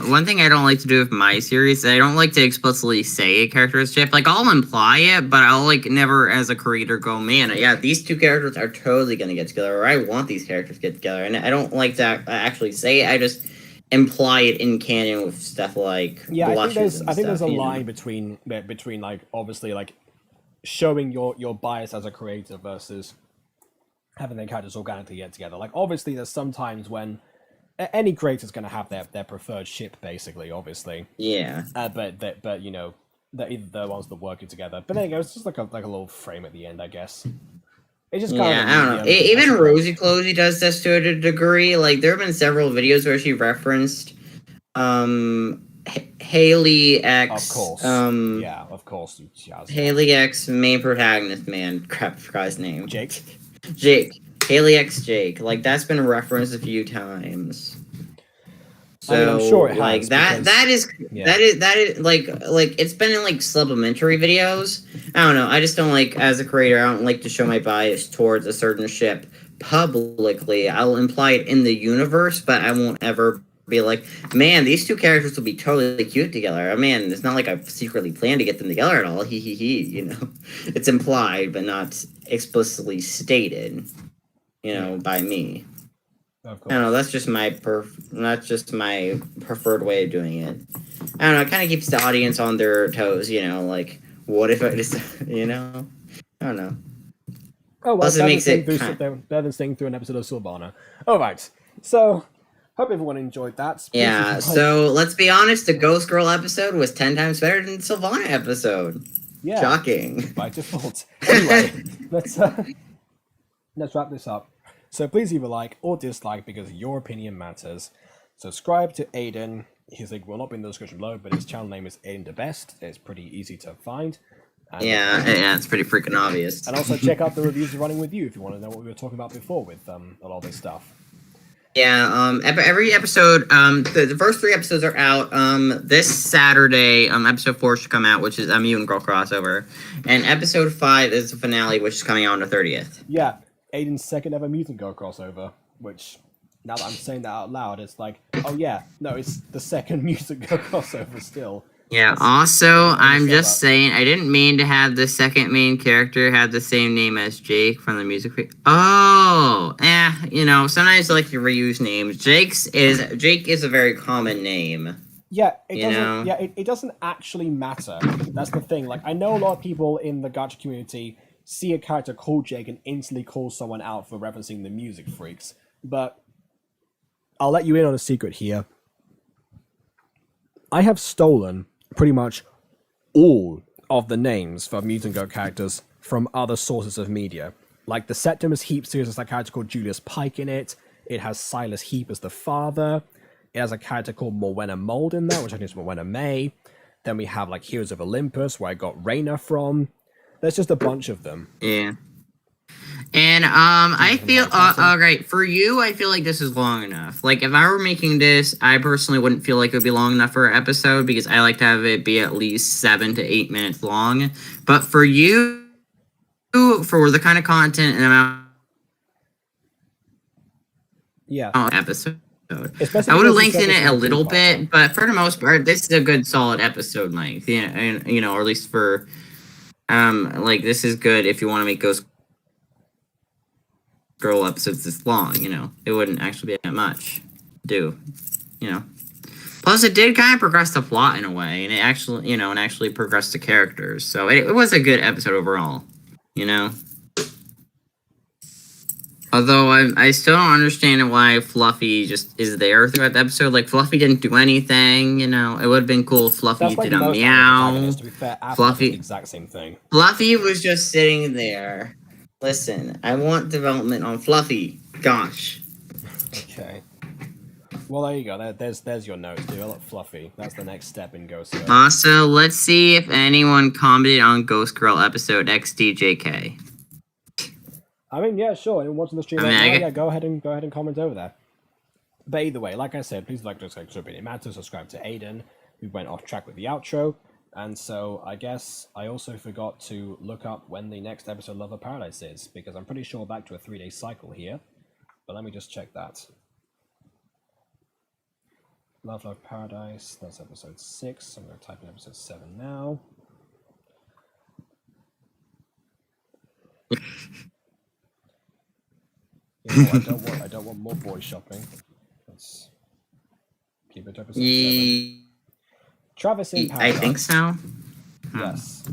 B: one thing I don't like to do with my series, I don't like to explicitly say a character is ship. I'll imply it, but I'll never as a creator go, man, yeah, these two characters are totally gonna get together, or I want these characters to get together, and I don't like to actually say it, I just imply it in canon with stuff like blushes.
A: I think there's a line between obviously showing your bias as a creator versus having their characters organically get together. Obviously there's some times when any creator's going to have their preferred ship, basically, obviously.
B: Yeah.
A: But they're either the ones that working together. But there you go, it's just like a little frame at the end, I guess. It just
B: I don't know. Even Rosie Closey does this to a degree. There have been several videos where she referenced Haley X.
A: Of course. Yeah, of course.
B: Haley X main protagonist, man. Crap, I forgot his name.
A: Jake.
B: Haley X Jake. That's been referenced a few times. So
A: I'm sure it has,
B: that is it's been in supplementary videos. I don't know. I just don't as a creator, I don't like to show my bias towards a certain ship publicly. I'll imply it in the universe, but I won't ever be like, man, these two characters will be totally cute together. I mean, it's not like I secretly plan to get them together at all. You know, it's implied but not explicitly stated, you know, by me.
A: Of
B: I don't know. That's just my preferred way of doing it. I don't know. It kind of keeps the audience on their toes. You know, like what if I just, you know, I don't know.
A: Oh well,
B: Plus, it makes it
A: better than seeing through an episode of Sylvanna. All right, so hope everyone enjoyed that.
B: Yeah. So let's be honest. The Ghost Girl episode was 10 times better than the Sylvanna episode.
A: Yeah.
B: Shocking.
A: By default. Anyway, let's wrap this up. So please either like or dislike because your opinion matters. Subscribe to Aiden. His link will not be in the description below, but his channel name is Aiden the Best. It's pretty easy to find. And
B: yeah, it's pretty freaking obvious.
A: And also check out the reviews of Running With You if you want to know what we were talking about before with a lot of this stuff.
B: Yeah, every episode, the first 3 episodes are out. This Saturday, episode 4 should come out, which is a Mutant Girl crossover. And episode 5 is the finale, which is coming out on the 30th.
A: Yeah, Aiden's second ever Mutant Girl crossover, which, now that I'm saying that out loud, it's like, oh yeah, no, it's the second Mutant Girl crossover still.
B: Yeah, also, I'm just saying, I didn't mean to have the second main character have the same name as Jake from the music video. Oh, you know, sometimes I like to reuse names. Jake is a very common name.
A: Yeah, it doesn't actually matter. That's the thing. Like, I know a lot of people in the gacha community see a character called Jake and instantly call someone out for referencing the Music Freaks, but I'll let you in on a secret here. I have stolen pretty much all of the names for Mutant Girl characters from other sources of media. Like the Septimus Heap series has a character called Julius Pike in it. It has Silas Heap as the father. It has a character called Morwenna Mold in there, which I think is Morwenna May. Then we have like Heroes of Olympus, where I got Reyna from. There's just a bunch of them.
B: Yeah. And I feel alright, for you, I feel like this is long enough. Like if I were making this, I personally wouldn't feel like it would be long enough for an episode because I like to have it be at least 7 to 8 minutes long. But for you, for the kind of content and amount episode, I would have lengthened it a little bit, but for the most part, this is a good solid episode length. Yeah, and you know, or at least for like this is good if you want to make Ghost Girl episodes this long, you know. It wouldn't actually be that much you know. Plus, it did kind of progress the plot in a way, and it actually, you know, and actually progressed the characters. So it was a good episode overall, you know. Although I still don't understand why Fluffy just is there throughout the episode. Like, Fluffy didn't do anything, you know. It would have been cool if Fluffy did a meow.
A: To be fair,
B: Fluffy,
A: the exact same thing.
B: Fluffy was just sitting there. Listen, I want development on Fluffy. Gosh.
A: Okay. Well, there you go. There's your notes. Develop Fluffy. That's the next step in Ghost Girl.
B: Also, let's see if anyone commented on Ghost Girl episode XDJK.
A: I mean, yeah, sure. Anyone watching the stream right now, yeah, go ahead and comment over there. But either way, like I said, please like, dislike, it matters. Subscribe to Aiden. We went off track with the outro. And so I guess I also forgot to look up when the next episode of Love of Paradise is, because I'm pretty sure we're back to a 3-day cycle here. But let me just check that. Love Paradise, that's episode 6. I'm going to type in episode 7 now. You know, I don't want more boy shopping. Let's keep it to episode 7. Travis in Paradise.
B: I think so.
A: Yes.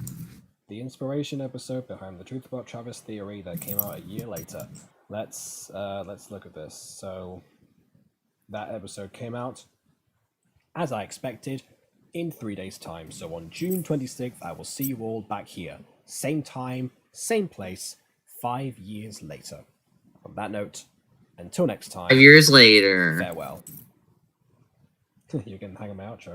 A: The inspiration episode behind the Truth About Travis theory that came out a year later. Let's look at this. So that episode came out, as I expected, in 3 days' time. So on June 26th, I will see you all back here. Same time, same place, 5 years later. On that note, until next time.
B: 5 years later.
A: Farewell. You can hang on my outros.